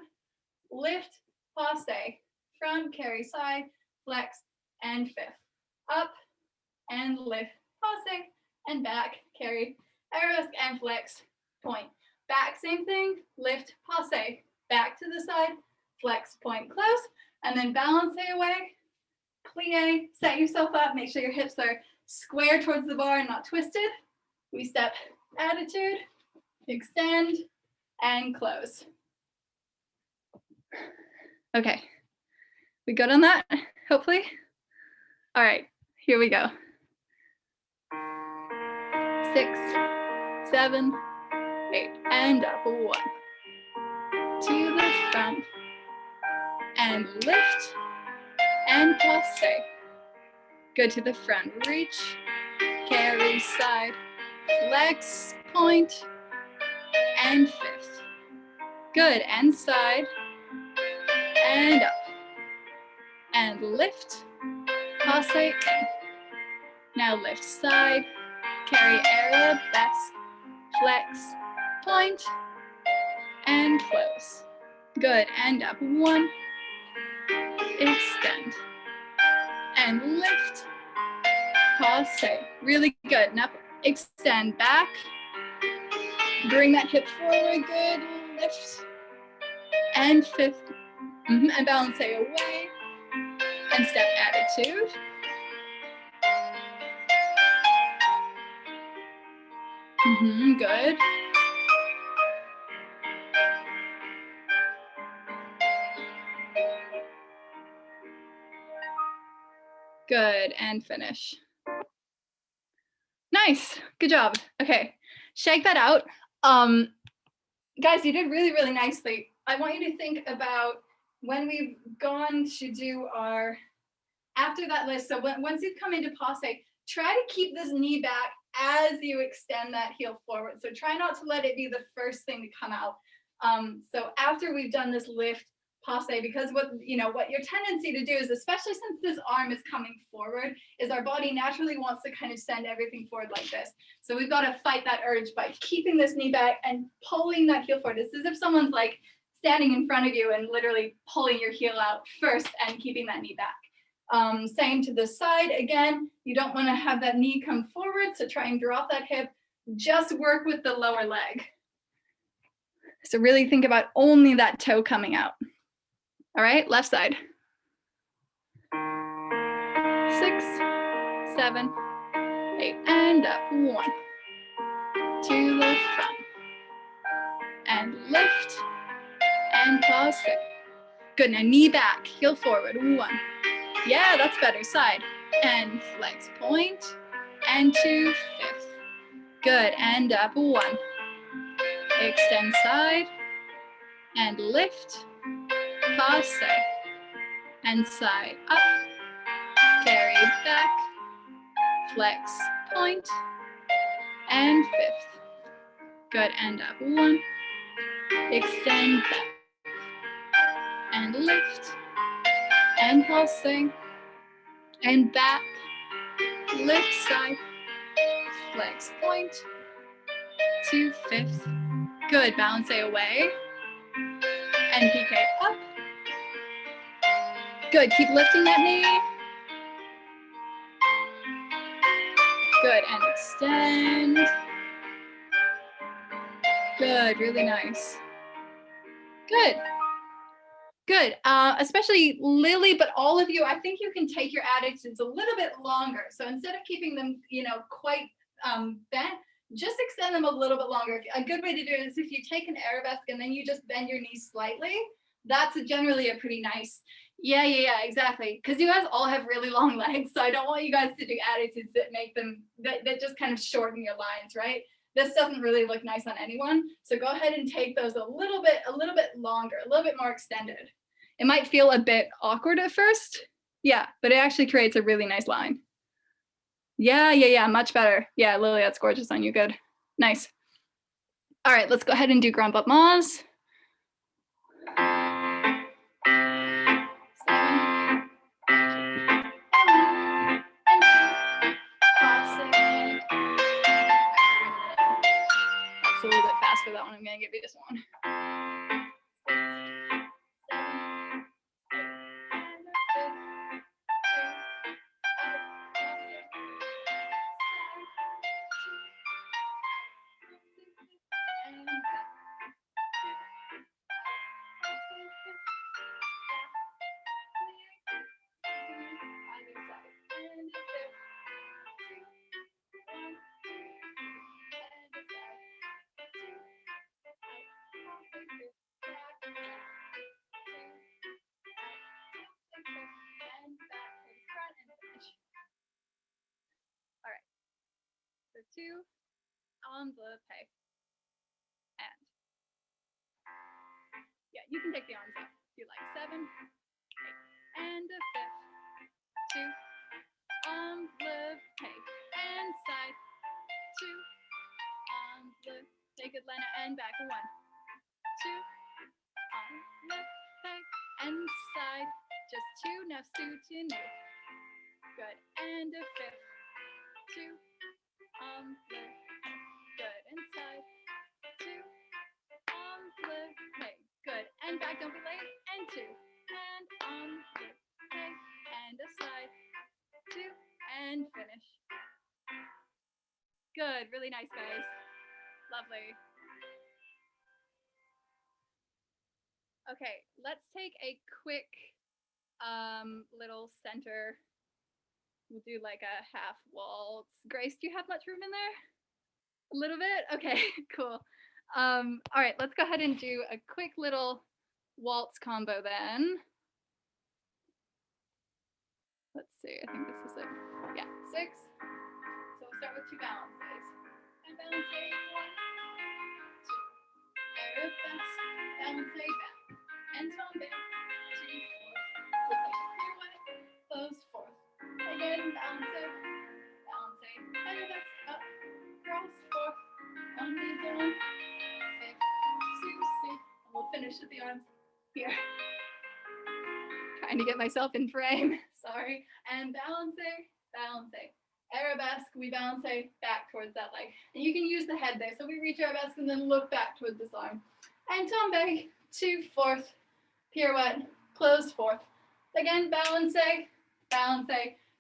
A: lift, passe, front, carry, side, flex, and 5th. Up, and lift, passe, and back, carry, arabesque, and flex, point. Back, same thing, lift, passe, back to the side, flex, point, close, and then balance away, plie, set yourself up, make sure your hips are square towards the bar and not twisted. We step, attitude, extend, and close. Okay, we good on that, hopefully? All right, here we go. 6, 7, 8, and up, 1. To the front, and lift, and passe. Good to the front, reach, carry side, flex, point, and fifth. Good, and side, and up, and lift, passe in. Now lift side, carry arabesque, flex, point, and close. Good, and up, 1, extend, and lift, passe. Really good. Now extend back, bring that hip forward, good, lift, and fifth, and balance away, and step attitude. Good. Good, and finish. Nice, good job. Okay, shake that out. Guys, you did really, really nicely. I want you to think about when we've gone to do our, after that list, so once you've come into passe, try to keep this knee back as you extend that heel forward. So try not to let it be the first thing to come out. So after we've done this lift, passe, because what your tendency to do is, especially since this arm is coming forward, is our body naturally wants to kind of send everything forward like this. So we've got to fight that urge by keeping this knee back and pulling that heel forward. It's as if someone's like standing in front of you and literally pulling your heel out first and keeping that knee back. Same to the side. Again, you don't want to have that knee come forward, so try and drop that hip. Just work with the lower leg. So really think about only that toe coming out. All right, left side. 6, 7, 8, and up, 1. To the front. And lift, and passe. Good, now knee back, heel forward, 1. Yeah, that's better, side. And flex, point, and to fifth. Good, and up, 1. Extend side, and lift, passe, and side up, carry back, flex, point, and fifth. Good, and up, 1, extend back, and lift, and passe, and back, lift side, flex, point, to fifth. Good, balance away, and PK up. Good, keep lifting that knee. Good, and extend. Good, really nice. Good. Good, especially Lily, but all of you, I think you can take your attitudes a little bit longer. So instead of keeping them, quite bent, just extend them a little bit longer. A good way to do it is if you take an arabesque and then you just bend your knees slightly. That's generally a pretty nice, yeah, exactly. Because you guys all have really long legs, so I don't want you guys to do attitudes that make them, that just kind of shorten your lines, right? This doesn't really look nice on anyone. So go ahead and take those a little bit longer, a little bit more extended. It might feel a bit awkward at first. Yeah, but it actually creates a really nice line. Yeah, much better. Yeah, Lily, that's gorgeous on you, good. Nice. All right, let's go ahead and do ground butt maws. 7, 8, a little bit fast for that one. I'm gonna give you this one. 6, 7, 8, and up, 2, and back. 2, envelope, and yeah, you can take the arms up if you like. 7, 8, and a 5th, 2, envelope, and side, 2, envelope, take it, Lena, and back, 1, 2, envelope, and side, just 2, now suit to new, good, and a 5th, 2, envelope, good, and side, 2, envelope, good, and back, don't be late, and 2, and envelope, and a side, 2, and finish. Good, really nice, guys. Lovely. Okay, let's take a quick little center. We'll do like a half waltz. Grace, do you have much room in there? A little bit? Okay, cool. All right, let's go ahead and do a quick little waltz combo then. Let's see, I think this is it. Yeah, 6. So we'll start with 2 balances. And balance 1, 2. Arabesque, balance back. And tombe, 2, 4. We'll take a pirouette, close 4th. Again, balance, arabesque, up, cross 4th. On the down, 5th, 2, 6. And we'll finish with the arms here. Trying to get myself in frame, sorry. And balancing, arabesque, we balance back towards that leg. And you can use the head there. So we reach arabesque and then look back towards this arm. And tombe, 2, 4th, pirouette, close 4th. Again, balance,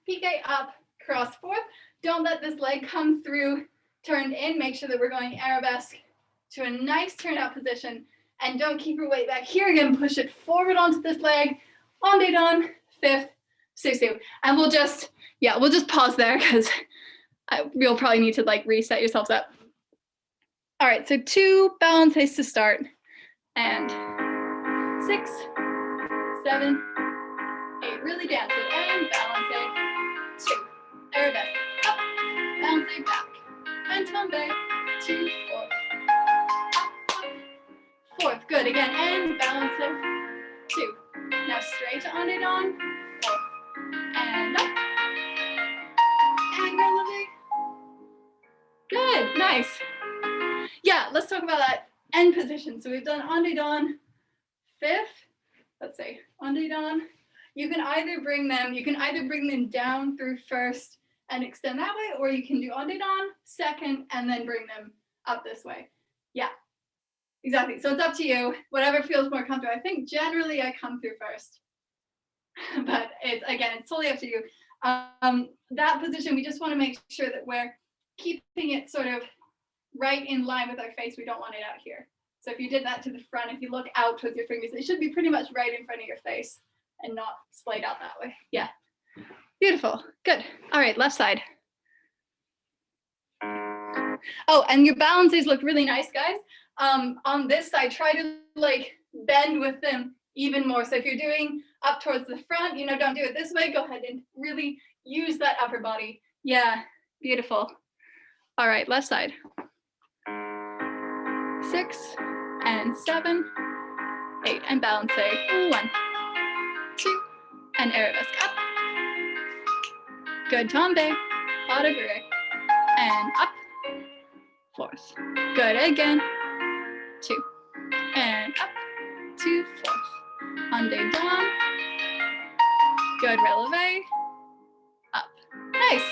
A: pique up, cross 4th. Don't let this leg come through, turned in. Make sure that we're going arabesque to a nice turnout position. And don't keep your weight back. Here again, push it forward onto this leg. On day down, 5th, 6-2. And we'll just pause there because you'll probably need to like reset yourselves up. All right, so 2 balances to start. And 6, 7, 8. Really dance it. And balance 2. Arabesque. Up. Balance back. And tombe. 2, 4. Up. 4th. Good. Again. And balance 2. Now straight on it on. 4th. And up. And releve. Good. Nice. Yeah, let's talk about that end position. So we've done on day dawn, 5th. Let's say on day dawn. You can either bring them down through 1st and extend that way, or you can do on day dawn, 2nd, and then bring them up this way. Yeah. Exactly. So it's up to you. Whatever feels more comfortable. I think generally I come through 1st, but it's totally up to you. That position, we just want to make sure that we're keeping it sort of right in line with our face. We don't want it out here. So if you did that to the front, if you look out with your fingers, it should be pretty much right in front of your face and not splayed out that way. Yeah. Beautiful. Good. All right, left side. Oh, and your balances look really nice, guys. On this side, try to like bend with them even more. So if you're doing up towards the front, don't do it this way. Go ahead and really use that upper body. Yeah, beautiful. All right, left side. 6 and 7, 8, and balance 1, 2, and arabesque up. Good, tombe, pas de bourrée, and up. 4th. Good, again. 2, and up. 2, 4th. On day down. Good, releve. Up. Nice.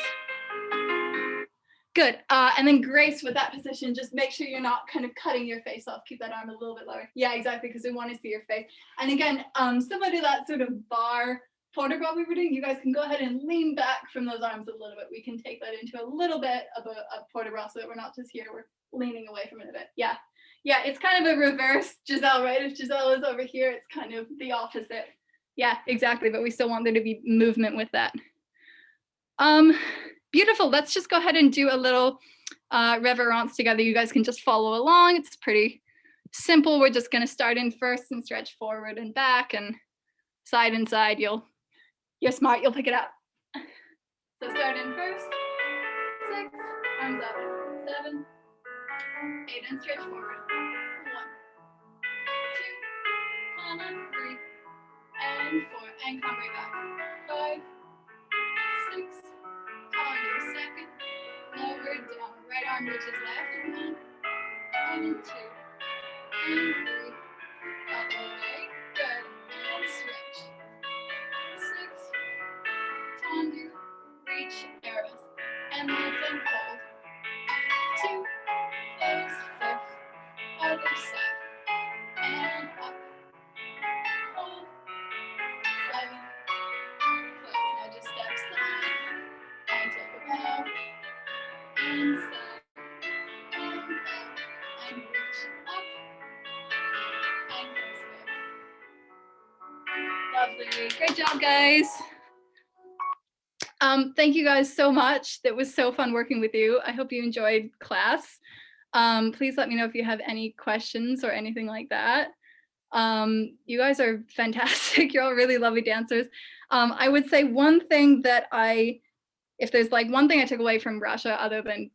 A: Good. And then Grace, with that position, just make sure you're not kind of cutting your face off. Keep that arm a little bit lower. Yeah, exactly, because we want to see your face. And again, similar to that sort of bar porter grab we were doing, you guys can go ahead and lean back from those arms a little bit. We can take that into a little bit of a porter bra so that we're not just here, we're leaning away from it a bit. Yeah. Yeah, it's kind of a reverse Giselle, right? If Giselle is over here, it's kind of the opposite. Yeah, exactly, but we still want there to be movement with that. Beautiful. Let's just go ahead and do a little reverence together. You guys can just follow along. It's pretty simple. We're just going to start in first and stretch forward and back and side and side. You're smart. You'll pick it up. So start in first, 6, arms up. 7, 8, and stretch forward. 1, 2, come on, 3, and 4, and come right back. 5, 6, come on, second, lower down, right arm reaches left, 1, and 2, and 3, up away, good, and switch. 6, Fondu, reach, arrows, and lift and hold. 2, close, 5th, other side, and up, hold, 7, close, now just step side, and take it out, and side, and out, and reach up, and close back. Lovely, great job guys. Thank you guys so much. That was so fun working with you. I hope you enjoyed class. Please let me know if you have any questions or anything like that. You guys are fantastic. You're all really lovely dancers. I would say one thing that if there's like one thing I took away from Russia, other than,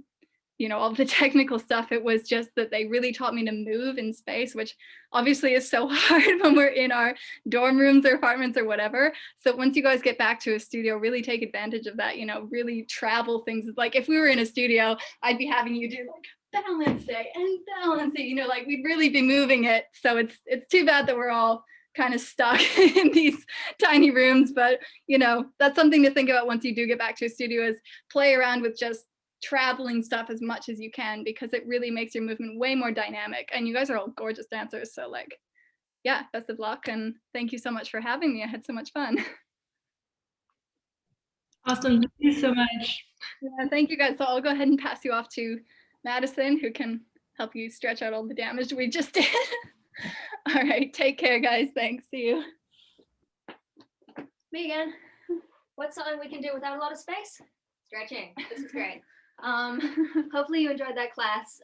A: you know, all the technical stuff, it was just that they really taught me to move in space, which obviously is so hard when we're in our dorm rooms or apartments or whatever. So once you guys get back to a studio, really take advantage of that, you know, really travel things. Like if we were in a studio, I'd be having you do like balance day and balance it, you know, like we'd really be moving it. So it's too bad that we're all kind of stuck in these tiny rooms, but you know, that's something to think about once you do get back to a studio, is play around with just traveling stuff as much as you can, because it really makes your movement way more dynamic. And you guys are all gorgeous dancers, so like, yeah, best of luck, and thank you so much for having me. I had so much fun.
C: Awesome, thank you so much.
A: Yeah, thank you guys. So I'll go ahead and pass you off to Madison, who can help you stretch out all the damage we just did. All right, take care guys. Thanks, see you.
B: Me again. What's something we can do without a lot of space? Stretching. This is great. Hopefully you enjoyed that class.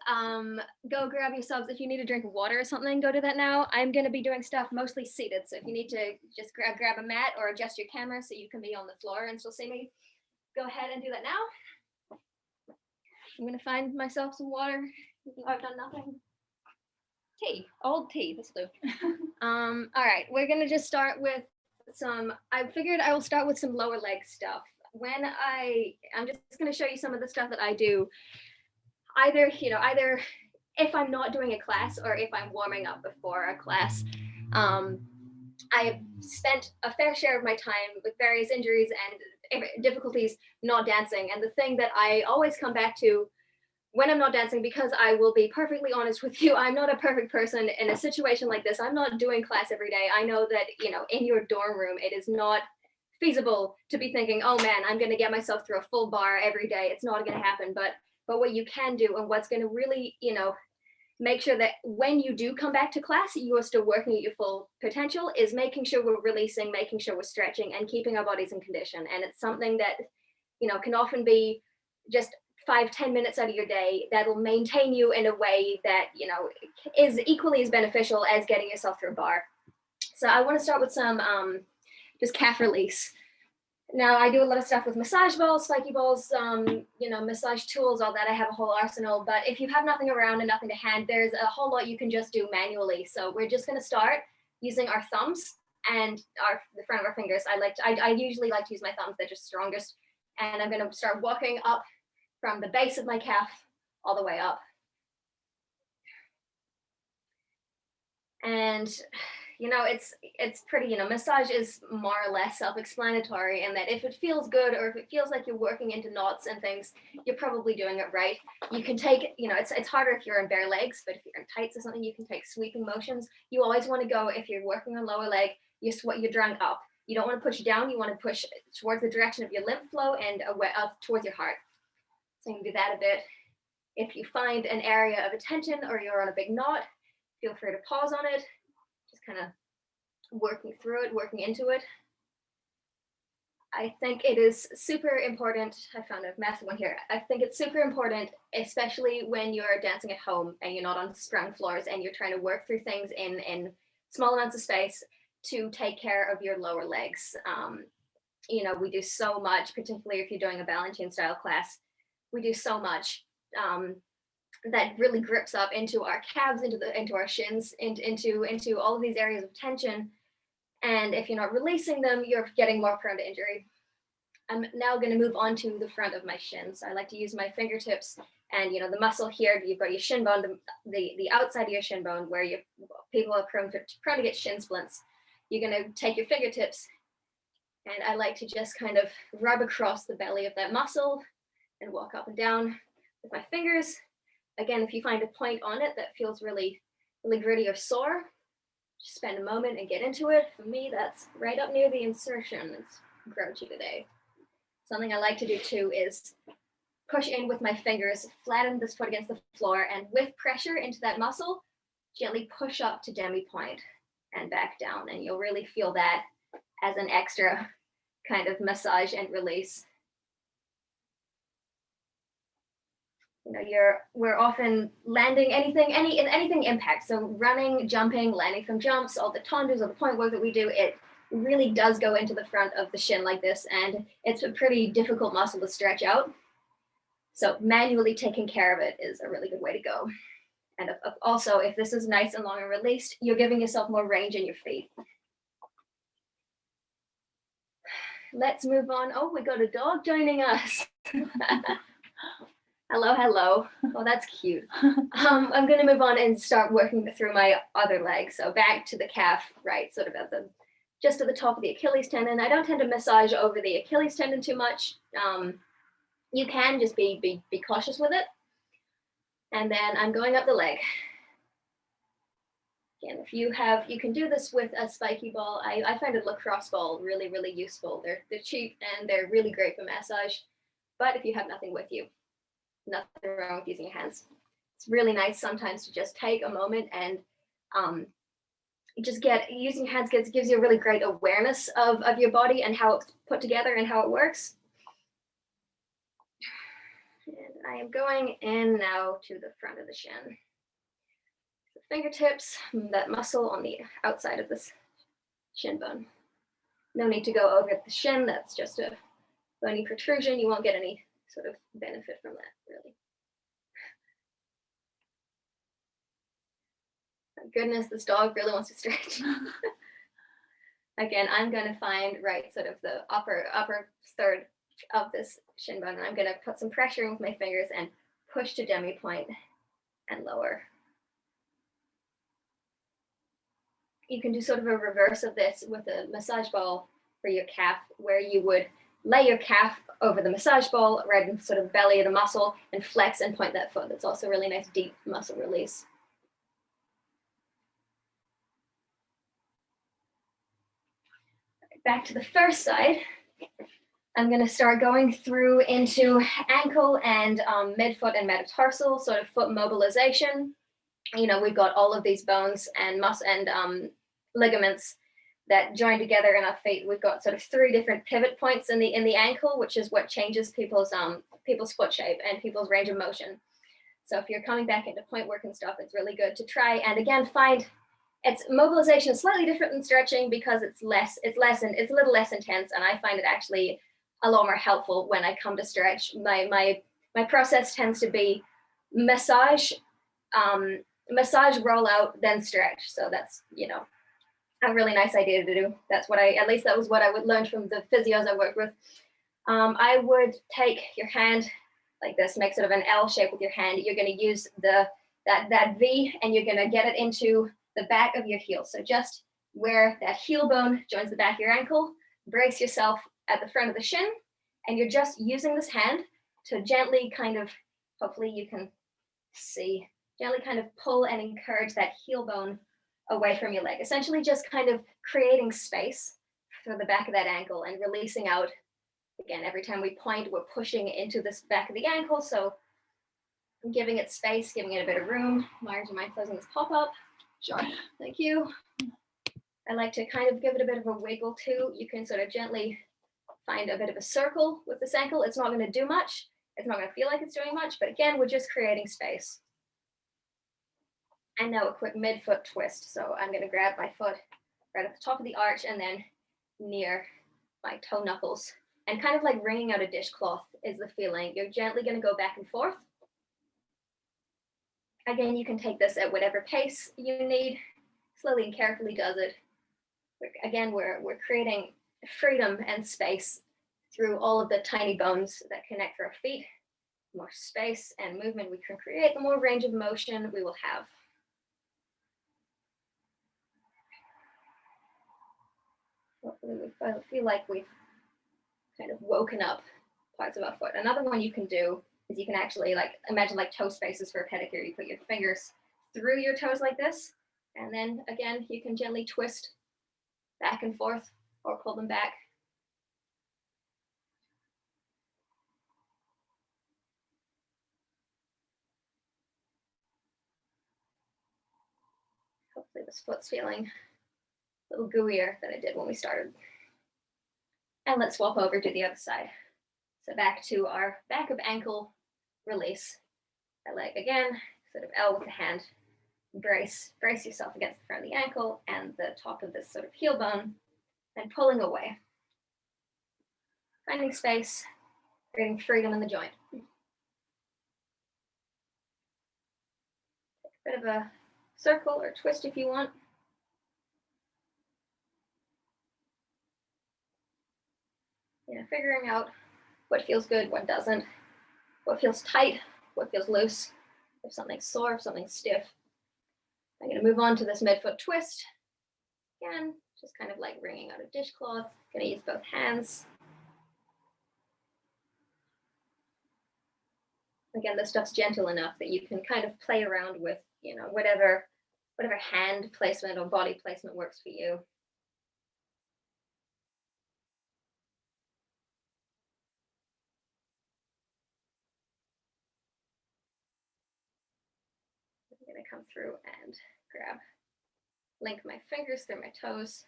B: Go grab yourselves, if you need a drink of water or something, go do that now. I'm going to be doing stuff mostly seated, so if you need to just grab a mat or adjust your camera so you can be on the floor and still see me, go ahead and do that now. I'm going to find myself some water. I've done nothing. Tea, old tea, this will do. All right, we're going to just start with I figured I will start with some lower leg stuff. I'm just going to show you some of the stuff that I do, either if I'm not doing a class or if I'm warming up before a class. I have spent a fair share of my time with various injuries and difficulties not dancing. And the thing that I always come back to when I'm not dancing, because I will be perfectly honest with you, I'm not a perfect person in a situation like this. I'm not doing class every day. I know that, you know, in your dorm room, it is not feasible to be thinking, oh man, I'm going to get myself through a full bar every day. It's not going to happen. But what you can do, and what's going to really, you know, make sure that when you do come back to class, you are still working at your full potential, is making sure we're releasing, making sure we're stretching and keeping our bodies in condition. And it's something that, you know, can often be just 5-10 minutes out of your day that'll maintain you in a way that, you know, is equally as beneficial as getting yourself through a bar. So I want to start with some just calf release. Now I do a lot of stuff with massage balls, spiky balls, you know, massage tools, all that. I have a whole arsenal, but if you have nothing around and nothing to hand, there's a whole lot you can just do manually. So we're just going to start using our thumbs and the front of our fingers. I usually like to use my thumbs, they're just strongest. And I'm going to start walking up from the base of my calf all the way up. And, you know, it's pretty, you know, massage is more or less self-explanatory, and that if it feels good or if it feels like you're working into knots and things, you're probably doing it right. You can take, you know, it's harder if you're in bare legs, but if you're in tights or something, you can take sweeping motions. You always want to go, if you're working on lower leg, you're drawing up. You don't want to push down, you want to push towards the direction of your lymph flow and up towards your heart. So you can do that a bit. If you find an area of attention or you're on a big knot, feel free to pause on it, just kind of working through it, working into it. I think it is super important. I found a massive one here. I think it's super important, especially when you're dancing at home and you're not on sprung floors and you're trying to work through things in small amounts of space, to take care of your lower legs. You know, we do so much, particularly if you're doing a Balanchine style class, we do so much that really grips up into our calves, into our shins, into all of these areas of tension. And if you're not releasing them, you're getting more prone to injury. I'm now going to move on to the front of my shins. I like to use my fingertips and, the muscle here, you've got your shin bone, the outside of your shin bone where people are prone to get shin splints. You're going to take your fingertips and I like to just kind of rub across the belly of that muscle and walk up and down with my fingers. Again, if you find a point on it that feels really, really gritty or sore, just spend a moment and get into it. For me, that's right up near the insertion. It's grouchy today. Something I like to do too is push in with my fingers, flatten this foot against the floor, and with pressure into that muscle, gently push up to demi-point and back down. And you'll really feel that as an extra kind of massage and release. We're often landing anything impact. So running, jumping, landing from jumps, all the tendus or the point work that we do, it really does go into the front of the shin like this. And it's a pretty difficult muscle to stretch out. So manually taking care of it is a really good way to go. And also, if this is nice and long and released, you're giving yourself more range in your feet. Let's move on. Oh, we got a dog joining us. Hello. Oh, that's cute. I'm going to move on and start working through my other leg. So back to the calf, right, sort of just at the top of the Achilles tendon. I don't tend to massage over the Achilles tendon too much. You can just be cautious with it. And then I'm going up the leg. Again, if you can do this with a spiky ball. I find a lacrosse ball really, really useful. They're cheap and they're really great for massage. But if you have nothing with you, nothing wrong with using your hands. It's really nice sometimes to just take a moment and using hands gives you a really great awareness of your body and how it's put together and how it works. And I am going in now to the front of the shin. The fingertips, that muscle on the outside of this shin bone. No need to go over the shin, that's just a bony protrusion. You won't get any sort of benefit from that, really. Thank goodness, this dog really wants to stretch. Again, I'm going to find sort of the upper third of this shin bone, and I'm going to put some pressure in with my fingers and push to demi-point and lower. You can do sort of a reverse of this with a massage ball for your calf, where you would lay your calf over the massage ball right in sort of belly of the muscle and flex and point that foot. That's also a really nice deep muscle release. Back to the first side. I'm going to start going through into ankle and midfoot and metatarsal, sort of foot mobilization. We've got all of these bones and muscle and ligaments that join together in our feet. We've got sort of 3 different pivot points in the ankle, which is what changes people's foot shape and people's range of motion. So if you're coming back into point work and stuff, it's really good to try. And again, its mobilization is slightly different than stretching because it's a little less intense, and I find it actually a lot more helpful when I come to stretch. My process tends to be massage, roll out, then stretch. So that's a really nice idea to do. That was what I would learn from the physios I worked with. I would take your hand like this, make sort of an L shape with your hand. You're going to use that V, and you're going to get it into the back of your heel. So just where that heel bone joins the back of your ankle, brace yourself at the front of the shin, and you're just using this hand to gently kind of, hopefully you can see, gently kind of pull and encourage that heel bone away from your leg. Essentially just kind of creating space for the back of that ankle and releasing out. Again, every time we point, we're pushing into this back of the ankle. So giving it space, giving it a bit of room. Maire, do you mind closing this pop-up?
A: Sure.
B: Thank you. I like to kind of give it a bit of a wiggle too. You can sort of gently find a bit of a circle with this ankle. It's not going to do much. It's not going to feel like it's doing much, but again, we're just creating space. And now a quick midfoot twist. So I'm going to grab my foot right at the top of the arch and then near my toe knuckles, and kind of like wringing out a dishcloth is the feeling. You're gently going to go back and forth. Again, you can take this at whatever pace you need. Slowly and carefully does it. Again, we're creating freedom and space through all of the tiny bones that connect our feet. The more space and movement we can create, the more range of motion we will have. Hopefully we feel like we've kind of woken up parts of our foot. Another one you can do is you can actually imagine like toe spaces for a pedicure. You put your fingers through your toes like this, and then again, you can gently twist back and forth or pull them back. Hopefully this foot's feeling a little gooier than it did when we started. And let's swap over to the other side. So back to our back of ankle release. That leg again, sort of L with the hand. Brace yourself against the front of the ankle and the top of this sort of heel bone, and pulling away. Finding space, creating freedom in the joint. Take a bit of a circle or twist if you want. Figuring out what feels good, what doesn't, what feels tight, what feels loose, if something's sore, if something's stiff. I'm going to move on to this midfoot twist. Again, just kind of like wringing out a dishcloth. Going to use both hands. Again, this stuff's gentle enough that you can kind of play around with, whatever hand placement or body placement works for you. I'm going to come through and link my fingers through my toes.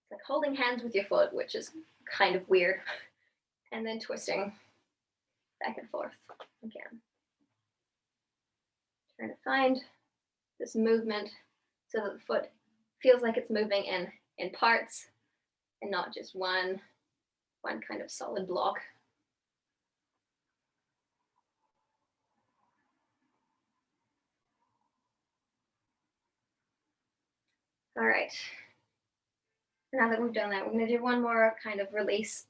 B: It's like holding hands with your foot, which is kind of weird. And then twisting back and forth again. Trying to find this movement so that the foot feels like it's moving in parts and not just one kind of solid block. All right. Now that we've done that, we're going to do one more kind of release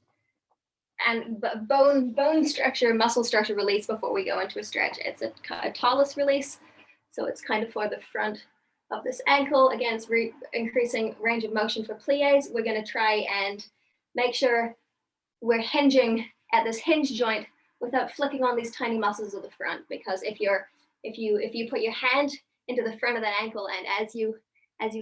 B: and bone structure, muscle structure release before we go into a stretch. It's a talus release. So it's kind of for the front of this ankle. Again, it's increasing range of motion for plies. We're going to try and make sure we're hinging at this hinge joint without flicking on these tiny muscles of the front. Because if you put your hand into the front of that ankle, and as you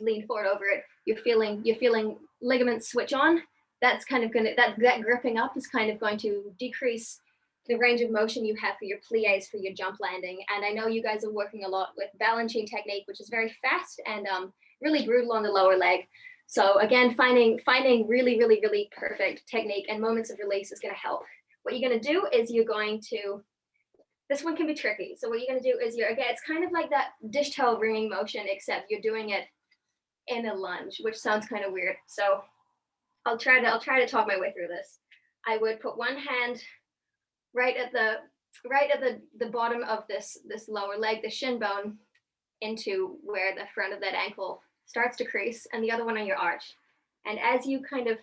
B: lean forward over it, you're feeling ligaments switch on. That's kind of gonna that gripping up is kind of going to decrease the range of motion you have for your plies, for your jump landing. And I know you guys are working a lot with Balanchine technique, which is very fast and really brutal on the lower leg. So again, finding really, really, really perfect technique and moments of release is going to help. What you're going to do is this one can be tricky. So what you're going to do is again, it's kind of like that dish towel wringing motion, except you're doing it in a lunge, which sounds kind of weird. So I'll try to talk my way through this. I would put one hand right at the bottom of this lower leg, the shin bone, into where the front of that ankle starts to crease, and the other one on your arch. And as you kind of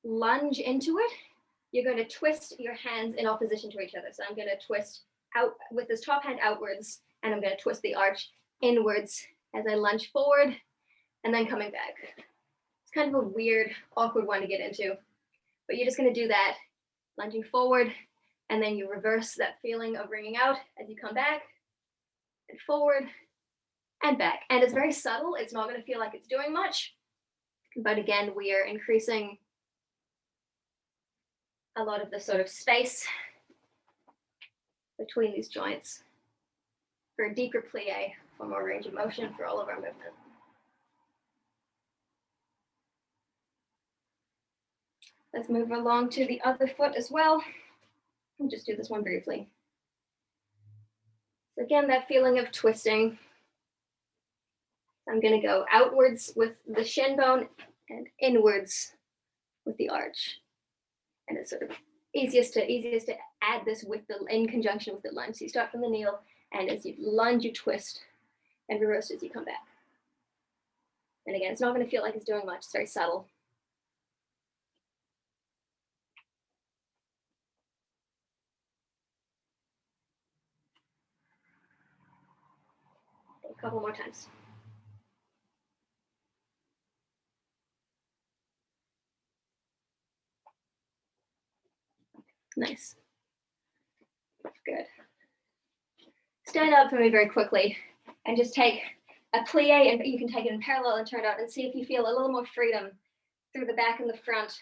B: lunge into it, you're going to twist your hands in opposition to each other. So I'm going to twist out with this top hand outwards, and I'm going to twist the arch inwards as I lunge forward and then coming back. It's kind of a weird, awkward one to get into, but you're just going to do that, lunging forward, and then you reverse that feeling of wringing out as you come back and forward and back. And it's very subtle. It's not going to feel like it's doing much, but again, we are increasing a lot of the sort of space between these joints for a deeper plie, for more range of motion for all of our movement. Let's move along to the other foot as well. I'll just do this one briefly. So again, that feeling of twisting. I'm going to go outwards with the shin bone and inwards with the arch. And it's sort of easiest to add this in conjunction with the lunge. So you start from the kneel And as you lunge, you twist and reverse as you come back. And again, it's not going to feel like it's doing much. It's very subtle. A couple more times. Nice. Good. Stand up for me very quickly and just take a plie, and you can take it in parallel and turn it out and see if you feel a little more freedom through the back and the front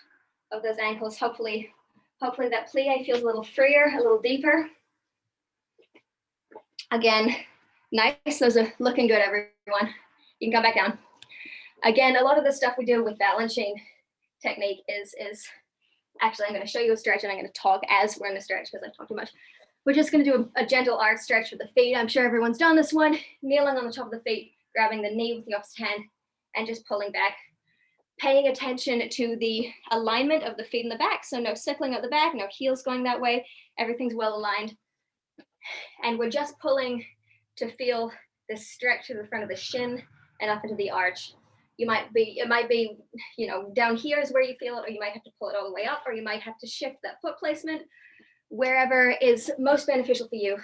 B: of those ankles. Hopefully that plie feels a little freer, a little deeper. Again, nice. Those are looking good, everyone. You can come back down. Again, a lot of the stuff we do with balancing technique is actually, I'm going to show you a stretch and I'm going to talk as we're in the stretch because I've talked too much. We're just going to do a gentle arch stretch for the feet. I'm sure everyone's done this one. Kneeling on the top of the feet, grabbing the knee with the opposite hand and just pulling back. Paying attention to the alignment of the feet in the back. So no sickling at the back, no heels going that way. Everything's well aligned. And we're just pulling to feel this stretch to the front of the shin and up into the arch. It might be, you know, down here is where you feel it, or you might have to pull it all the way up, or you might have to shift that foot placement. Wherever is most beneficial for you.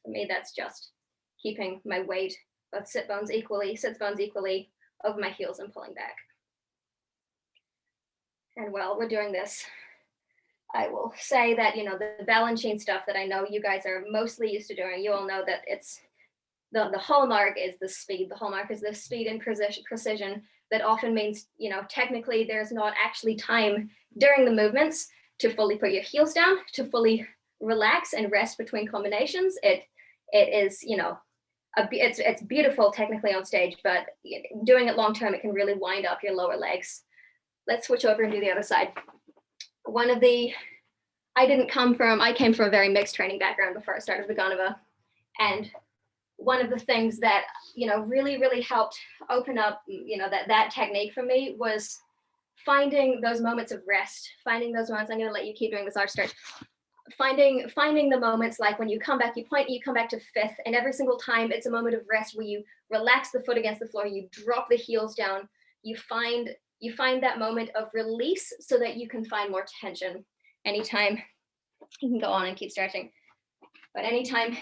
B: For me, that's just keeping my weight, both sits bones equally over my heels and pulling back. And while we're doing this, I will say that, you know, the balancing stuff that I know you guys are mostly used to doing, you all know that it's the hallmark is the speed. The hallmark is the speed and precision. That often means, you know, technically there's not actually time during the movements to fully put your heels down, to fully relax and rest between combinations. It is, you know, it's beautiful technically on stage, but doing it long term, it can really wind up your lower legs. Let's switch over and do the other side. I came from a very mixed training background before I started Vaganova. And one of the things that, you know, really helped open up, you know, that technique for me was finding those moments of rest, finding those moments. I'm going to let you keep doing this arch stretch. Finding the moments like when you come back, you point, you come back to fifth, and every single time it's a moment of rest where you relax the foot against the floor, you drop the heels down, you find that moment of release so that you can find more tension. Anytime, you can go on and keep stretching, but anytime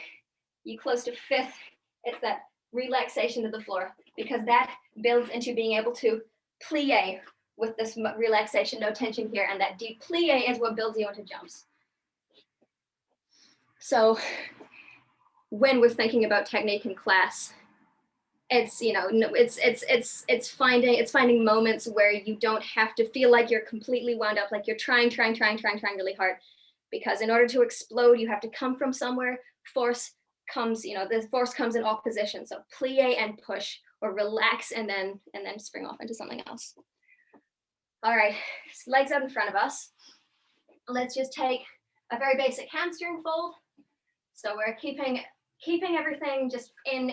B: you close to fifth, it's that relaxation to the floor, because that builds into being able to plie with this relaxation, no tension here, and that deep plie is what builds you into jumps. So when we're thinking about technique in class, it's, you know, it's finding moments where you don't have to feel like you're completely wound up, like you're trying really hard, because in order to explode, you have to come from somewhere. Force comes, you know, the force comes in opposition. So plie and push, or relax and then spring off into something else. All right, legs out in front of us. Let's just take a very basic hamstring fold. So we're keeping everything just in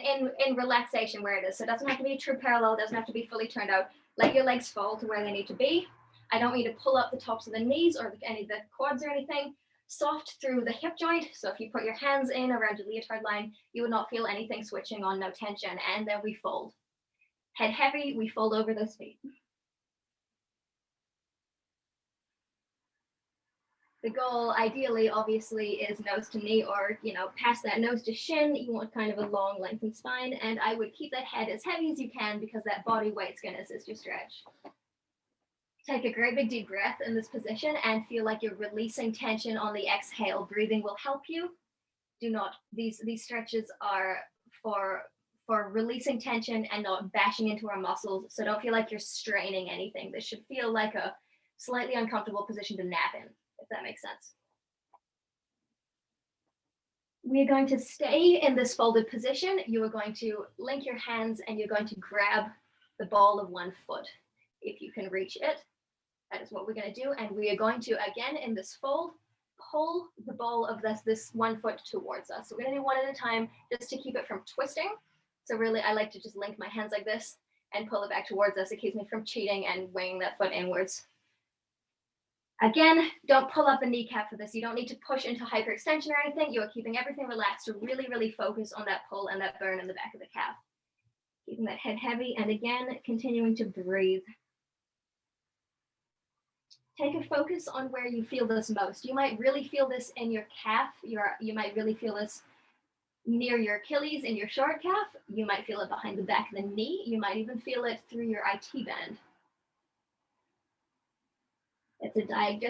B: relaxation where it is. So it doesn't have to be true parallel, it doesn't have to be fully turned out. Let your legs fall to where they need to be. I don't need to pull up the tops of the knees or any of the quads or anything. Soft through the hip joint. So if you put your hands in around your leotard line, you would not feel anything switching on, no tension. And then we fold. Head heavy, we fold over those feet. The goal, ideally, obviously, is nose to knee, or, you know, past that nose to shin. You want kind of a long, lengthened spine, and I would keep that head as heavy as you can, because that body weight's going to assist your stretch. Take a great big deep breath in this position and feel like you're releasing tension on the exhale. Breathing will help you. Do not, these stretches are for releasing tension and not bashing into our muscles. So don't feel like you're straining anything. This should feel like a slightly uncomfortable position to nap in, if that makes sense. We're going to stay in this folded position. You are going to link your hands and you're going to grab the ball of one foot. If you can reach it, that is what we're going to do. And we are going to, again, in this fold, pull the ball of this one foot towards us. So we're going to do one at a time just to keep it from twisting. So really, I like to just link my hands like this and pull it back towards us. It keeps me from cheating and weighing that foot inwards. Again, don't pull up the kneecap for this. You don't need to push into hyperextension or anything. You are keeping everything relaxed to really, really focus on that pull and that burn in the back of the calf. Keeping that head heavy, and again, continuing to breathe. Take a focus on where you feel this most. You might really feel this in your calf. You might really feel this near your Achilles in your short calf. You might feel it behind the back of the knee. You might even feel it through your IT band.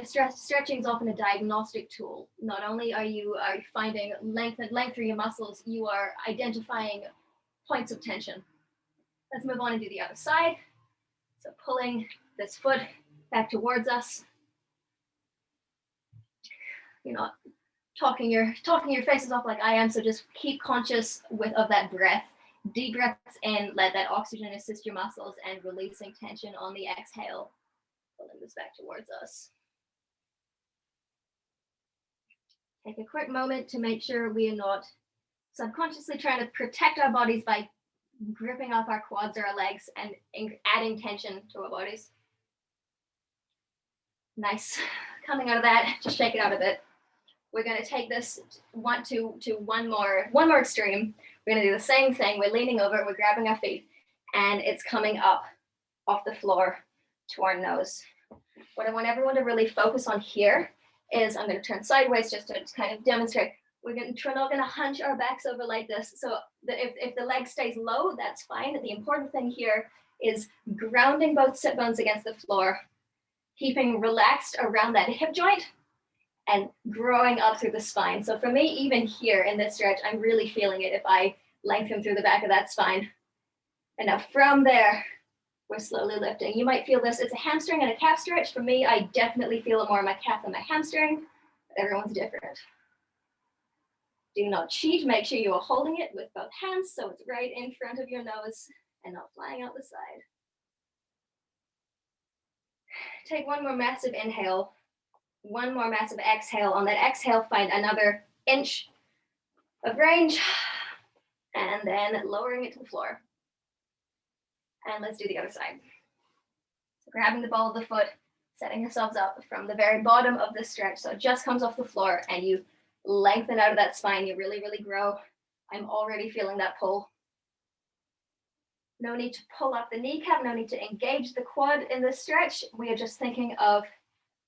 B: Stretching is often a diagnostic tool. Not only are you finding length through your muscles, you are identifying points of tension. Let's move on and do the other side. So pulling this foot back towards us. You're not talking your faces off like I am, so just keep conscious of that breath. Deep breaths in, let that oxygen assist your muscles, and releasing tension on the exhale. Pulling this back towards us. Take a quick moment to make sure we are not subconsciously trying to protect our bodies by gripping up our quads or our legs and adding tension to our bodies. Nice. Coming out of that, just shake it out a bit. We're going to take this to one more extreme. We're going to do the same thing. We're leaning over, we're grabbing our feet, and it's coming up off the floor to our nose. What I want everyone to really focus on here is, I'm going to turn sideways just to kind of demonstrate. We're not going to hunch our backs over like this. So that if the leg stays low, that's fine. The important thing here is grounding both sit bones against the floor, keeping relaxed around that hip joint, and growing up through the spine. So for me, even here in this stretch, I'm really feeling it if I lengthen through the back of that spine. And now from there, we're slowly lifting. You might feel this. It's a hamstring and a calf stretch. For me, I definitely feel it more in my calf than my hamstring. But everyone's different. Do not cheat. Make sure you are holding it with both hands so it's right in front of your nose and not flying out the side. Take one more massive inhale. One more massive exhale. On that exhale, find another inch of range, and then lowering it to the floor. And let's do the other side. So grabbing the ball of the foot, setting yourselves up from the very bottom of the stretch. So it just comes off the floor and you lengthen out of that spine. You really, really grow. I'm already feeling that pull. No need to pull up the kneecap. No need to engage the quad in this stretch. We are just thinking of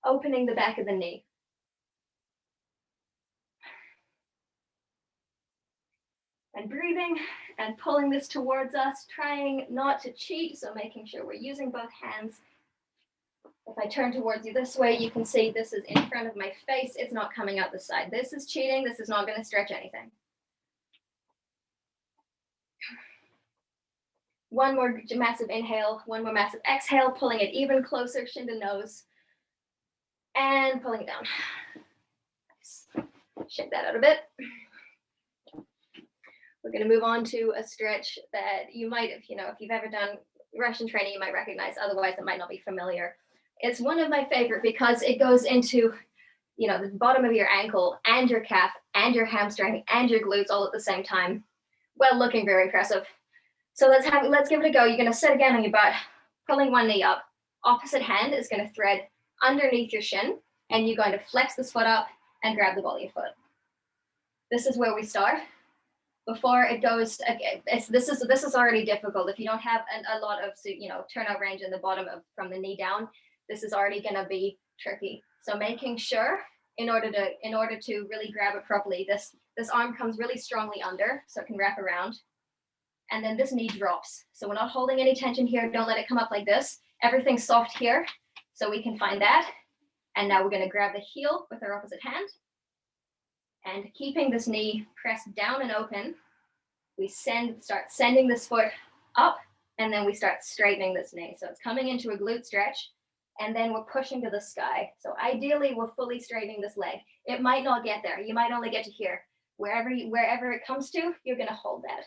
B: opening the back of the knee. And breathing and pulling this towards us, trying not to cheat, so making sure we're using both hands. If I turn towards you this way, you can see this is in front of my face. It's not coming out the side. This is cheating. This is not going to stretch anything. One more massive inhale, one more massive exhale, pulling it even closer, shin to nose. And pulling it down. Nice. Shake that out a bit. We're going to move on to a stretch that you might, if you've ever done Russian training, you might recognize. Otherwise, it might not be familiar. It's one of my favorite because it goes into, the bottom of your ankle and your calf and your hamstring and your glutes all at the same time. Well, looking very impressive. So let's give it a go. You're going to sit again on your butt, pulling one knee up. Opposite hand is going to thread underneath your shin, and you're going to flex this foot up and grab the ball of your foot. This is where we start. Before it goes, this is already difficult. If you don't have a lot of turnout range in the bottom from the knee down, this is already going to be tricky. So making sure in order to really grab it properly, this arm comes really strongly under so it can wrap around, and then this knee drops. So we're not holding any tension here. Don't let it come up like this. Everything's soft here, so we can find that. And now we're going to grab the heel with our opposite hand. And keeping this knee pressed down and open, we start sending this foot up, and then we start straightening this knee. So it's coming into a glute stretch, and then we're pushing to the sky. So ideally, we're fully straightening this leg. It might not get there. You might only get to here. Wherever it comes to, you're going to hold that.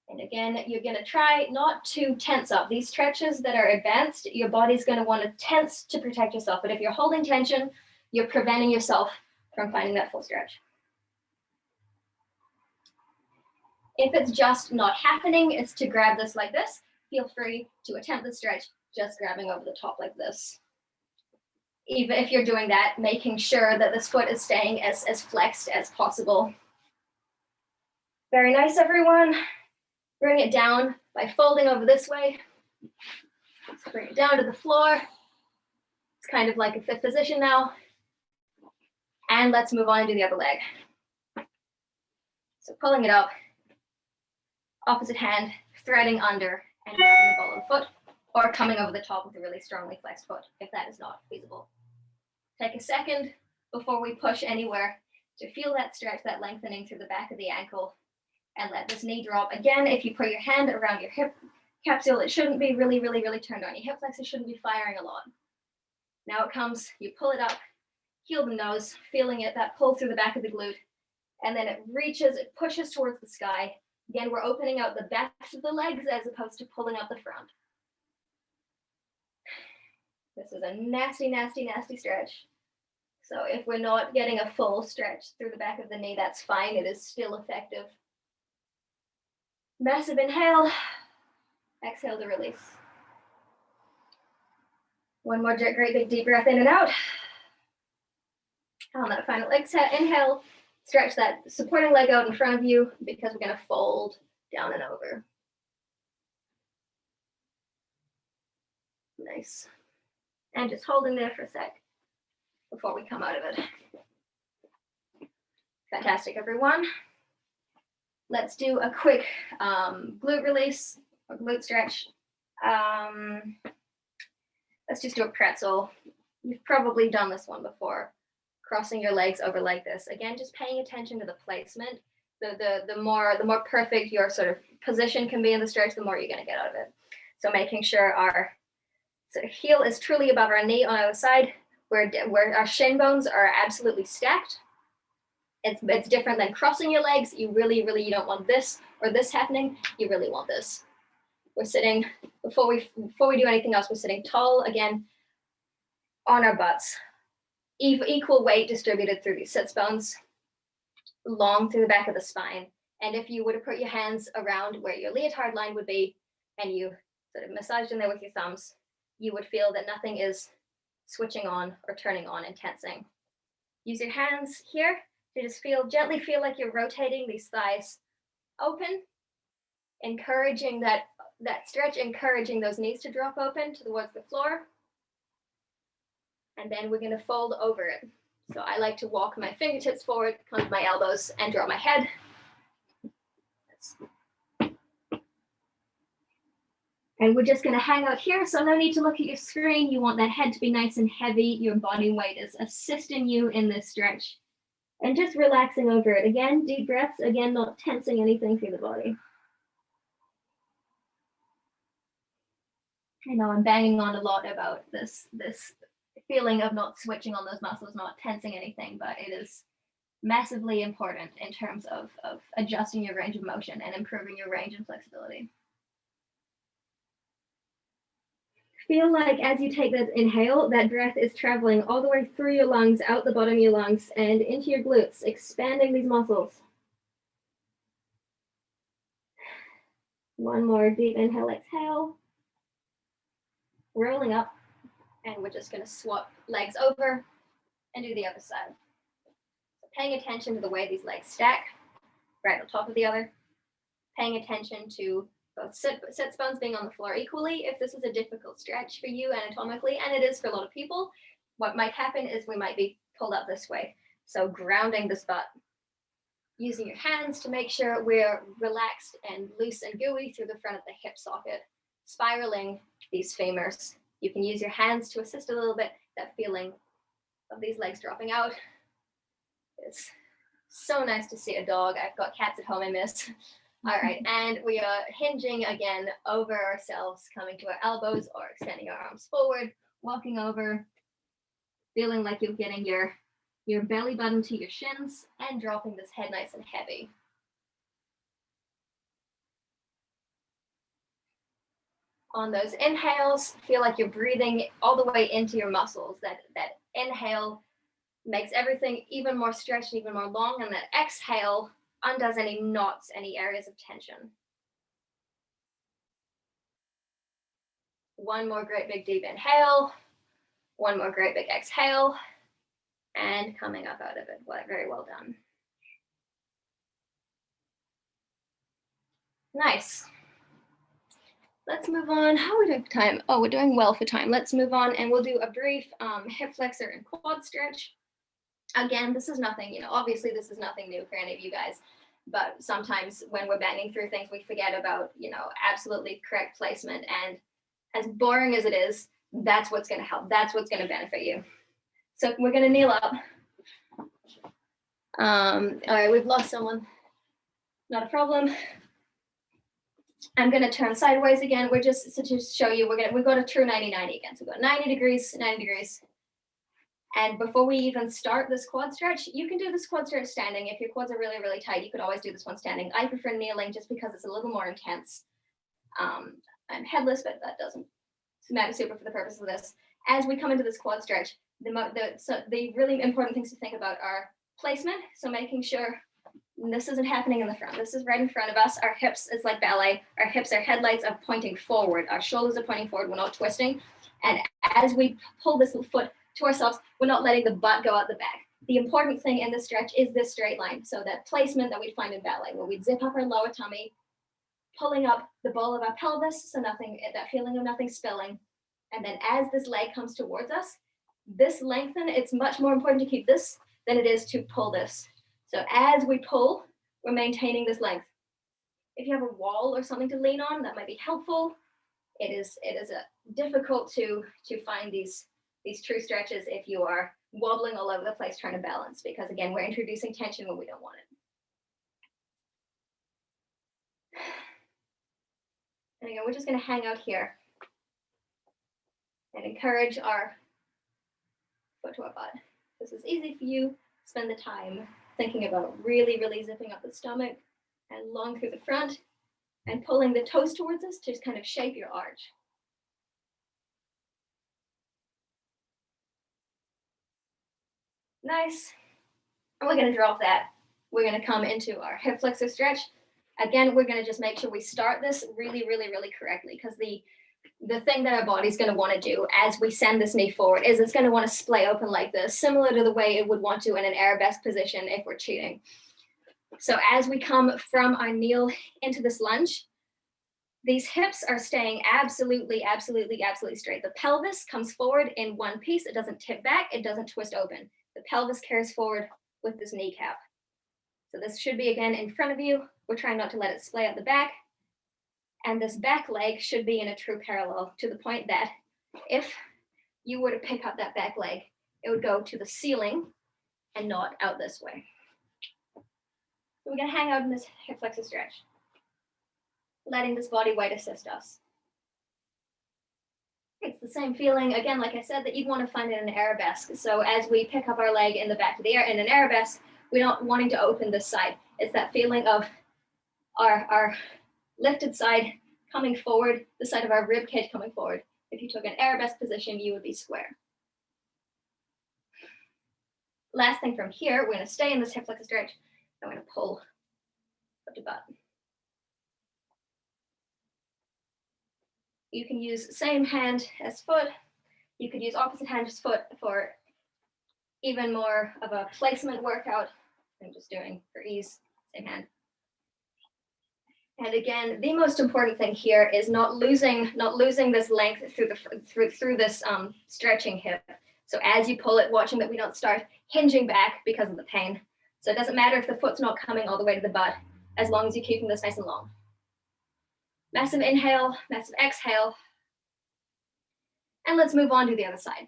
B: And again, you're going to try not to tense up. These stretches that are advanced, your body's going to want to tense to protect yourself. But if you're holding tension, you're preventing yourself from finding that full stretch. If it's just not happening, it's to grab this like this. Feel free to attempt the stretch, just grabbing over the top like this. even if you're doing that, making sure that this foot is staying as flexed as possible. Very nice, everyone. Bring it down by folding over this way. So bring it down to the floor. It's kind of like a fifth position now. And let's move on and do the other leg. So pulling it up, opposite hand, threading under and grabbing the ball of the foot, or coming over the top with a really strongly flexed foot, if that is not feasible. Take a second before we push anywhere to feel that stretch, that lengthening through the back of the ankle, and let this knee drop. Again, if you put your hand around your hip capsule, it shouldn't be really turned on. Your hip flexors shouldn't be firing a lot. Now it comes, you pull it up, heel the nose, feeling it, that pull through the back of the glute, and then it reaches, it pushes towards the sky. Again, we're opening out the backs of the legs as opposed to pulling up the front. This is a nasty stretch. So if we're not getting a full stretch through the back of the knee, that's fine. It is still effective. Massive inhale, exhale to release. One more great big deep breath in and out. On that final exhale, inhale, stretch that supporting leg out in front of you because we're going to fold down and over. Nice. And just holding there for a sec before we come out of it. Fantastic, everyone. Let's do a quick glute release or glute stretch. Let's just do a pretzel. You've probably done this one before. Crossing your legs over like this. Again, just paying attention to the placement. The more perfect your sort of position can be in the stretch, the more you're going to get out of it. So making sure our sort of heel is truly above our knee on either side, where our shin bones are absolutely stacked. It's different than crossing your legs. You really don't want this or this happening. You really want this. We're sitting, before we do anything else, we're sitting tall again on our butts. Equal weight distributed through these sits bones, long through the back of the spine. And if you were to put your hands around where your leotard line would be, and you sort of massaged in there with your thumbs, you would feel that nothing is switching on or turning on and tensing. Use your hands here to just gently feel like you're rotating these thighs open, encouraging that stretch, encouraging those knees to drop open towards the floor. And then we're going to fold over it. So I like to walk my fingertips forward, come to my elbows, and drop my head. And we're just going to hang out here. So no need to look at your screen. You want that head to be nice and heavy. Your body weight is assisting you in this stretch. And just relaxing over it. Again, deep breaths. Again, not tensing anything through the body. I know I'm banging on a lot about this feeling of not switching on those muscles, not tensing anything, but it is massively important in terms of adjusting your range of motion and improving your range and flexibility. Feel like as you take that inhale, that breath is traveling all the way through your lungs, out the bottom of your lungs, and into your glutes, expanding these muscles. One more deep inhale, exhale. Rolling up. And we're just going to swap legs over and do the other side. So paying attention to the way these legs stack, right on top of the other. Paying attention to both sits bones being on the floor equally. If this is a difficult stretch for you anatomically, and it is for a lot of people, what might happen is we might be pulled up this way. So grounding this butt. Using your hands to make sure we're relaxed and loose and gooey through the front of the hip socket. Spiraling these femurs. You can use your hands to assist a little bit, that feeling of these legs dropping out. It's so nice to see a dog. I've got cats at home I miss. All right, and we are hinging again over ourselves, coming to our elbows or extending our arms forward, walking over, feeling like you're getting your belly button to your shins and dropping this head nice and heavy. On those inhales, feel like you're breathing all the way into your muscles. That inhale makes everything even more stretched, even more long, and that exhale undoes any knots, any areas of tension. One more great big deep inhale. One more great big exhale and coming up out of it. Well, very well done. Nice. Let's move on. How are we doing for time? Oh, we're doing well for time. Let's move on and we'll do a brief hip flexor and quad stretch. Again, this is nothing, obviously this is nothing new for any of you guys, but sometimes when we're banging through things, we forget about, absolutely correct placement. And as boring as it is, that's what's going to help. That's what's going to benefit you. So we're going to kneel up. All right, we've lost someone. Not a problem. I'm going to turn sideways again. We're just to show you, we go to true 90-90 again. So we go 90 degrees, 90 degrees. And before we even start this quad stretch, you can do this quad stretch standing. If your quads are really, really tight, you could always do this one standing. I prefer kneeling just because it's a little more intense. I'm headless, but that doesn't matter super for the purpose of this. As we come into this quad stretch, the really important things to think about are placement. So making sure this isn't happening in the front. This is right in front of us. Our hips is like ballet. Our hips, our headlights are pointing forward. Our shoulders are pointing forward. We're not twisting. And as we pull this foot to ourselves, we're not letting the butt go out the back. The important thing in this stretch is this straight line. So that placement that we'd find in ballet, where we'd zip up our lower tummy, pulling up the ball of our pelvis, so nothing, that feeling of nothing spilling. And then as this leg comes towards us, this lengthen, it's much more important to keep this than it is to pull this. So as we pull, we're maintaining this length. If you have a wall or something to lean on, that might be helpful. It is difficult to find these true stretches if you are wobbling all over the place trying to balance, because again, we're introducing tension when we don't want it. And again, we're just going to hang out here and encourage our foot to our butt. This is easy for you. Spend the time thinking about really, really zipping up the stomach and long through the front and pulling the toes towards us to just kind of shape your arch. Nice. And we're going to drop that. We're going to come into our hip flexor stretch. Again, we're going to just make sure we start this really, really, really correctly, because the thing that our body's going to want to do as we send this knee forward is it's going to want to splay open like this, similar to the way it would want to in an arabesque position if we're cheating. So as we come from our kneel into this lunge, these hips are staying absolutely, absolutely, absolutely straight. The pelvis comes forward in one piece. It doesn't tip back. It doesn't twist open. The pelvis carries forward with this kneecap. So this should be, again, in front of you. We're trying not to let it splay out the back. And this back leg should be in a true parallel, to the point that if you were to pick up that back leg, it would go to the ceiling and not out this way. So we're going to hang out in this hip flexor stretch, letting this body weight assist us. It's the same feeling, again, like I said, that you'd want to find in an arabesque. So as we pick up our leg in the back of the air in an arabesque, we're not wanting to open this side. It's that feeling of our lifted side coming forward, the side of our rib cage coming forward. If you took an arabesque position, you would be square. Last thing from here, we're going to stay in this hip flexor stretch. I'm going to pull up to butt. You can use same hand as foot. You could use opposite hand as foot for even more of a placement workout. I'm just doing for ease, same hand. And again, the most important thing here is not losing this length through this stretching hip. So as you pull it, watching that we don't start hinging back because of the pain. So it doesn't matter if the foot's not coming all the way to the butt, as long as you're keeping this nice and long. Massive inhale, massive exhale. And let's move on to the other side.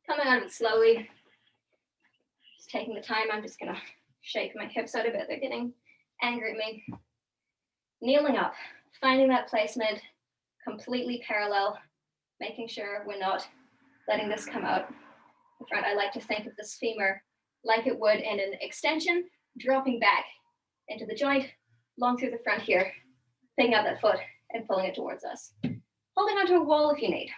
B: Coming out of it slowly. Just taking the time, I'm just gonna shake my hips out a bit. They're getting angry at me. Kneeling up, finding that placement completely parallel, making sure we're not letting this come out in front. I like to think of this femur like it would in an extension, dropping back into the joint, long through the front here, picking up that foot and pulling it towards us. Holding onto a wall if you need.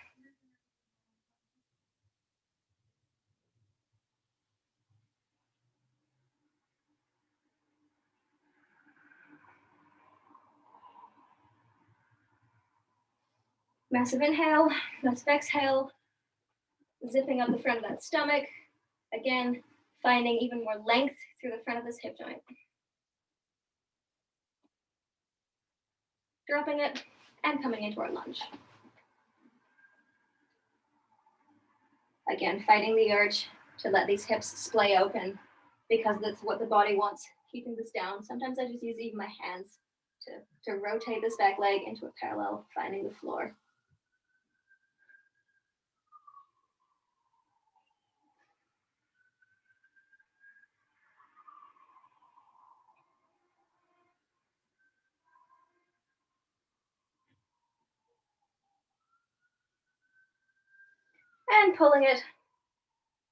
B: Massive inhale, massive exhale. zipping up the front of that stomach. Again, finding even more length through the front of this hip joint. Dropping it and coming into our lunge. Again, fighting the urge to let these hips splay open because that's what the body wants, keeping this down. Sometimes I just use even my hands to rotate this back leg into a parallel, finding the floor. And pulling it.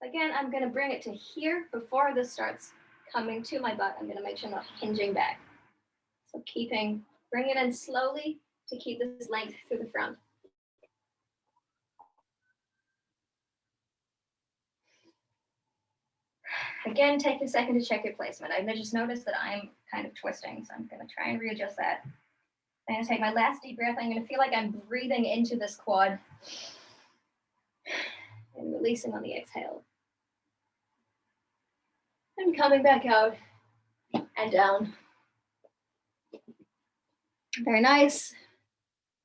B: Again, I'm going to bring it to here before this starts coming to my butt. I'm going to make sure I'm not hinging back. So bring it in slowly to keep this length through the front. Again, take a second to check your placement. I've just noticed that I'm kind of twisting, so I'm going to try and readjust that. I'm going to take my last deep breath. I'm going to feel like I'm breathing into this quad and releasing on the exhale. And coming back out and down. Very nice.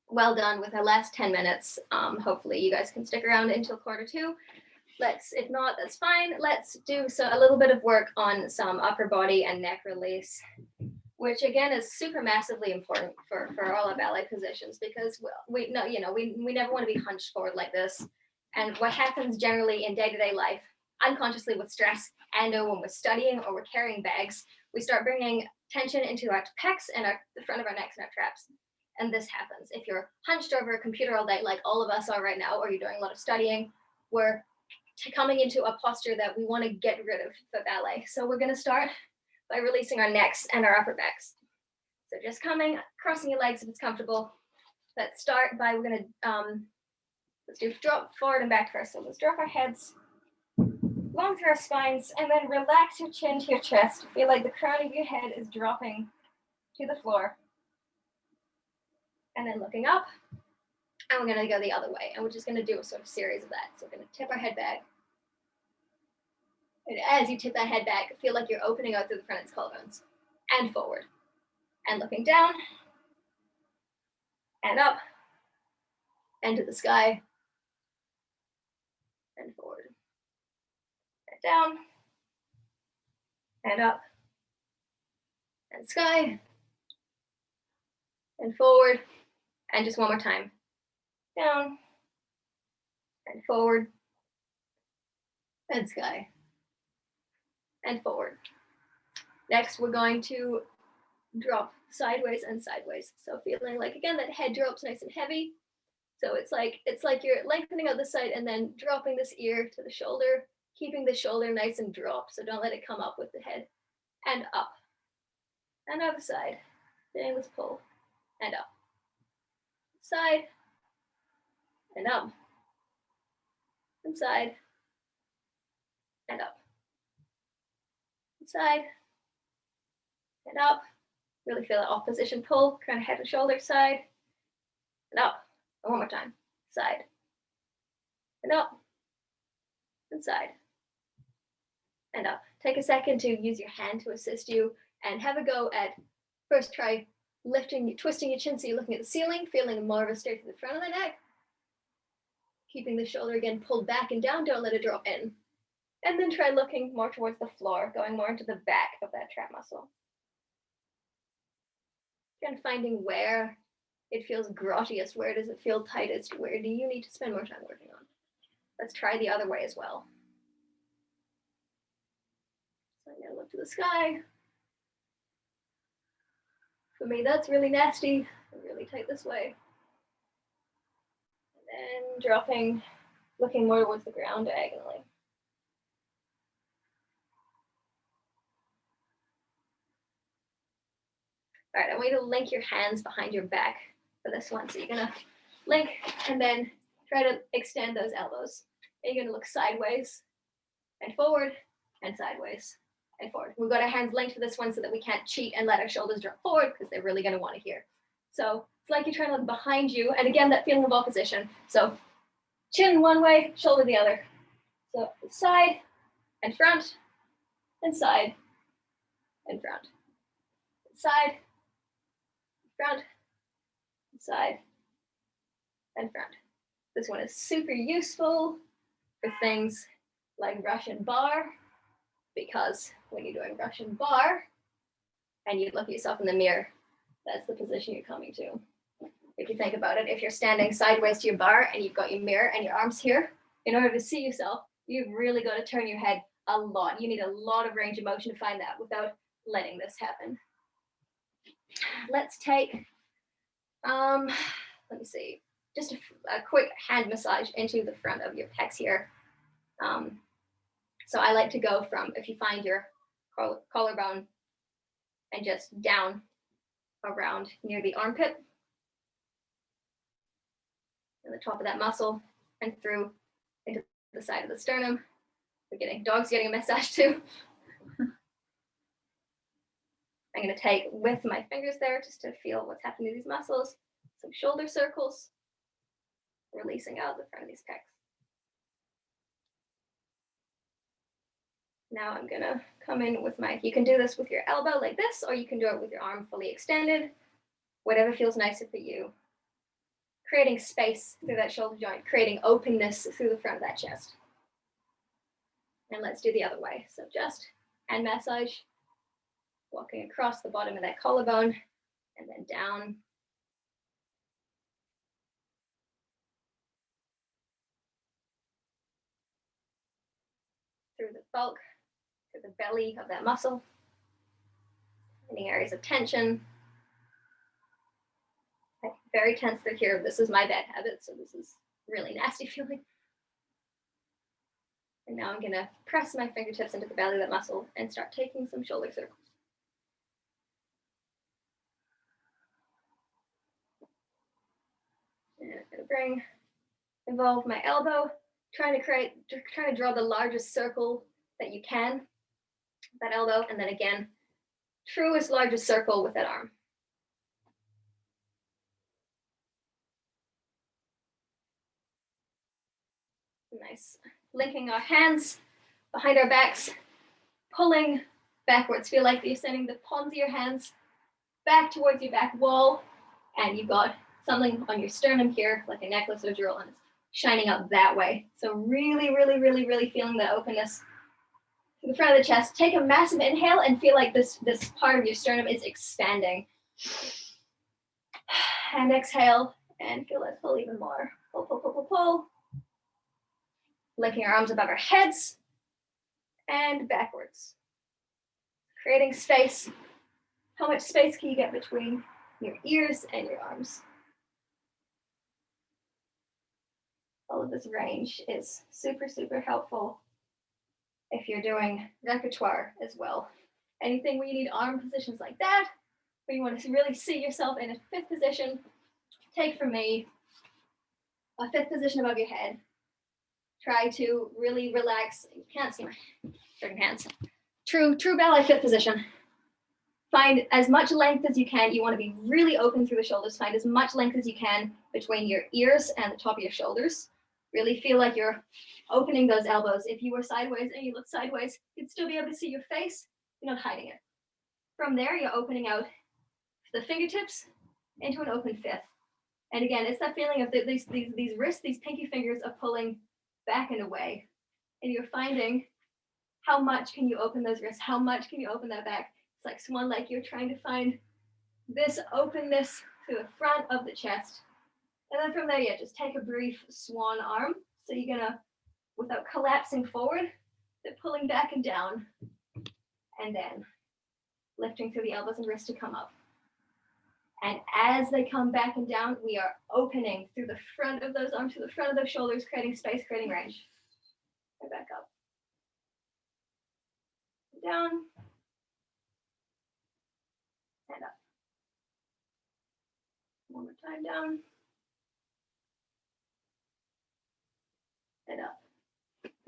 B: Well done with our last 10 minutes. Hopefully you guys can stick around until quarter two. If not, that's fine. Let's do a little bit of work on some upper body and neck release, which again is super massively important for all our ballet positions, because we never want to be hunched forward like this. And what happens generally in day-to-day life, unconsciously with stress and when we're studying or we're carrying bags, we start bringing tension into our pecs and the front of our necks and our traps. And this happens if you're hunched over a computer all day, like all of us are right now, or you're doing a lot of studying. We're coming into a posture that we want to get rid of for ballet. So we're going to start by releasing our necks and our upper backs. So just crossing your legs if it's comfortable. Let's start by, we're going to, let's do drop forward and back first. So let's drop our heads long through our spines, and then relax your chin to your chest. Feel like the crown of your head is dropping to the floor. And then looking up, and we're going to go the other way. And we're just going to do a sort of series of that. So we're going to tip our head back. And as you tip that head back, feel like you're opening out through the front of its collarbones. And forward. And looking down. And up. And to the sky. And forward. And down. And up. And sky. And forward. And just one more time. Down. And forward. And sky. And forward. Next, we're going to drop sideways and sideways. So feeling like, again, that head drops nice and heavy. So it's like you're lengthening out the side and then dropping this ear to the shoulder, keeping the shoulder nice and dropped. So don't let it come up with the head. And up. And other side. Doing this pull. And up. Side. And up. And side. And up. Side and up. Really feel that opposition pull, kind of head and shoulder, side and up. And one more time. Side and up and side and up. Take a second to use your hand to assist you and have a go at first try twisting your chin so you're looking at the ceiling, feeling more of a stare to the front of the neck. Keeping the shoulder again pulled back and down, don't let it drop in. And then try looking more towards the floor, going more into the back of that trap muscle. Again, finding where it feels grottiest, where does it feel tightest, where do you need to spend more time working on. Let's try the other way as well. So I'm gonna look to the sky. For me, that's really nasty, really tight this way. And then dropping, looking more towards the ground diagonally. All right, I want you to link your hands behind your back for this one. So you're gonna link and then try to extend those elbows. And you're gonna look sideways and forward and sideways and forward. We've got our hands linked for this one so that we can't cheat and let our shoulders drop forward because they're really gonna wanna hear. So it's like you're trying to look behind you. And again, that feeling of opposition. So chin one way, shoulder the other. So side and front, and side and front. Side, front, side, and front. This one is super useful for things like Russian bar, because when you're doing Russian bar and you look at yourself in the mirror, that's the position you're coming to. If you think about it, if you're standing sideways to your bar and you've got your mirror and your arms here, in order to see yourself, you've really got to turn your head a lot. You need a lot of range of motion to find that without letting this happen. Let's take, let me see, just a quick hand massage into the front of your pecs here. So I like to go from, if you find your collarbone, and just down around near the armpit, and the top of that muscle, and through into the side of the sternum. Dog's getting a massage too. I'm going to take with my fingers there just to feel what's happening to these muscles. Some shoulder circles, releasing out the front of these pecs. Now I'm going to come in with you can do this with your elbow like this, or you can do it with your arm fully extended, whatever feels nicer for you. Creating space through that shoulder joint, creating openness through the front of that chest. And let's do the other way. So just hand massage, walking across the bottom of that collarbone, and then down. Through the bulk, through the belly of that muscle. Any areas of tension. I'm very tense through here. This is my bad habit, so this is really nasty feeling. And now I'm going to press my fingertips into the belly of that muscle and start taking some shoulder circles. And I'm going to involve my elbow, trying to draw the largest circle that you can, that elbow, and then again, truest largest circle with that arm. Nice. Linking our hands behind our backs, pulling backwards. Feel like you're sending the palms of your hands back towards your back wall, and you've got something on your sternum here, like a necklace or a jewel, and it's shining out that way. So really, really, really, really feeling that openness to the front of the chest. Take a massive inhale and feel like this part of your sternum is expanding. And exhale and feel it pull even more. Pull, pull, pull, pull, pull. Linking our arms above our heads and backwards. Creating space. How much space can you get between your ears and your arms? All of this range is super, super helpful if you're doing repertoire as well. Anything where you need arm positions like that, where you want to really see yourself in a fifth position, take from me a fifth position above your head. Try to really relax. You can't see my freaking hands. True ballet fifth position. Find as much length as you can. You want to be really open through the shoulders. Find as much length as you can between your ears and the top of your shoulders. Really feel like you're opening those elbows. If you were sideways and you look sideways, you'd still be able to see your face. You're not hiding it. From there, you're opening out the fingertips into an open fifth. And again, it's that feeling of these wrists, these pinky fingers are pulling back and away, and you're finding how much can you open those wrists, how much can you open that back. It's like swan lake. You're trying to find this openness to the front of the chest, and then from there, yeah, just take a brief swan arm. So you're gonna, without collapsing forward, they're pulling back and down, and then lifting through the elbows and wrists to come up. And as they come back and down, we are opening through the front of those arms, through the front of those shoulders, creating space, creating range. And back up. Down. And up. One more time, down. And up.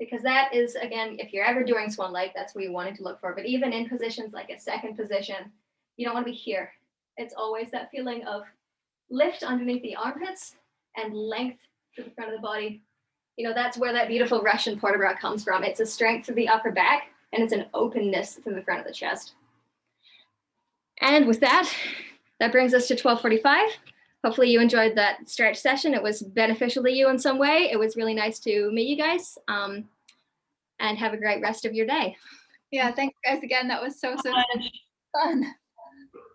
B: Because that is, again, if you're ever doing swan lake, that's what you wanted to look for. But even in positions like a second position, you don't want to be here. It's always that feeling of lift underneath the armpits and length to the front of the body. You know, that's where that beautiful Russian port de bras comes from. It's a strength through the upper back, and it's an openness through the front of the chest. And with that, that brings us to 12:45. Hopefully you enjoyed that stretch session. It was beneficial to you in some way. It was really nice to meet you guys, and have a great rest of your day.
A: Yeah, thanks guys again. That was so fun.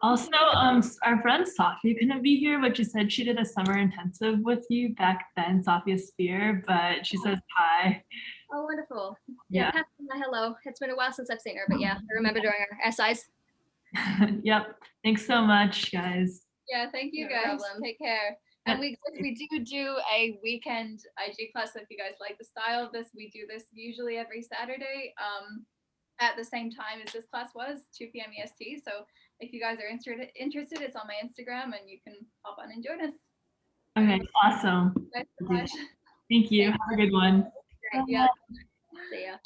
C: Also, our friend Sophia couldn't be here, but she said she did a summer intensive with you back then, Sophia Spear, but she says hi.
B: Oh, wonderful. Yeah, pass on my hello. It's been a while since I've seen her, but yeah, I remember during our SIs.
C: Yep. Thanks so much, guys.
A: Yeah, thank you
B: No
A: guys.
B: problem.
A: Take care. And we do a weekend IG class. So if you guys like the style of this, we do this usually every Saturday at the same time as this class was, 2 p.m. EST. So if you guys are interested, it's on my Instagram and you can hop on and join us.
C: Okay, awesome.
A: Thanks so much.
C: Thank you. Have a good one.
B: Great.
A: Yeah.
B: See ya.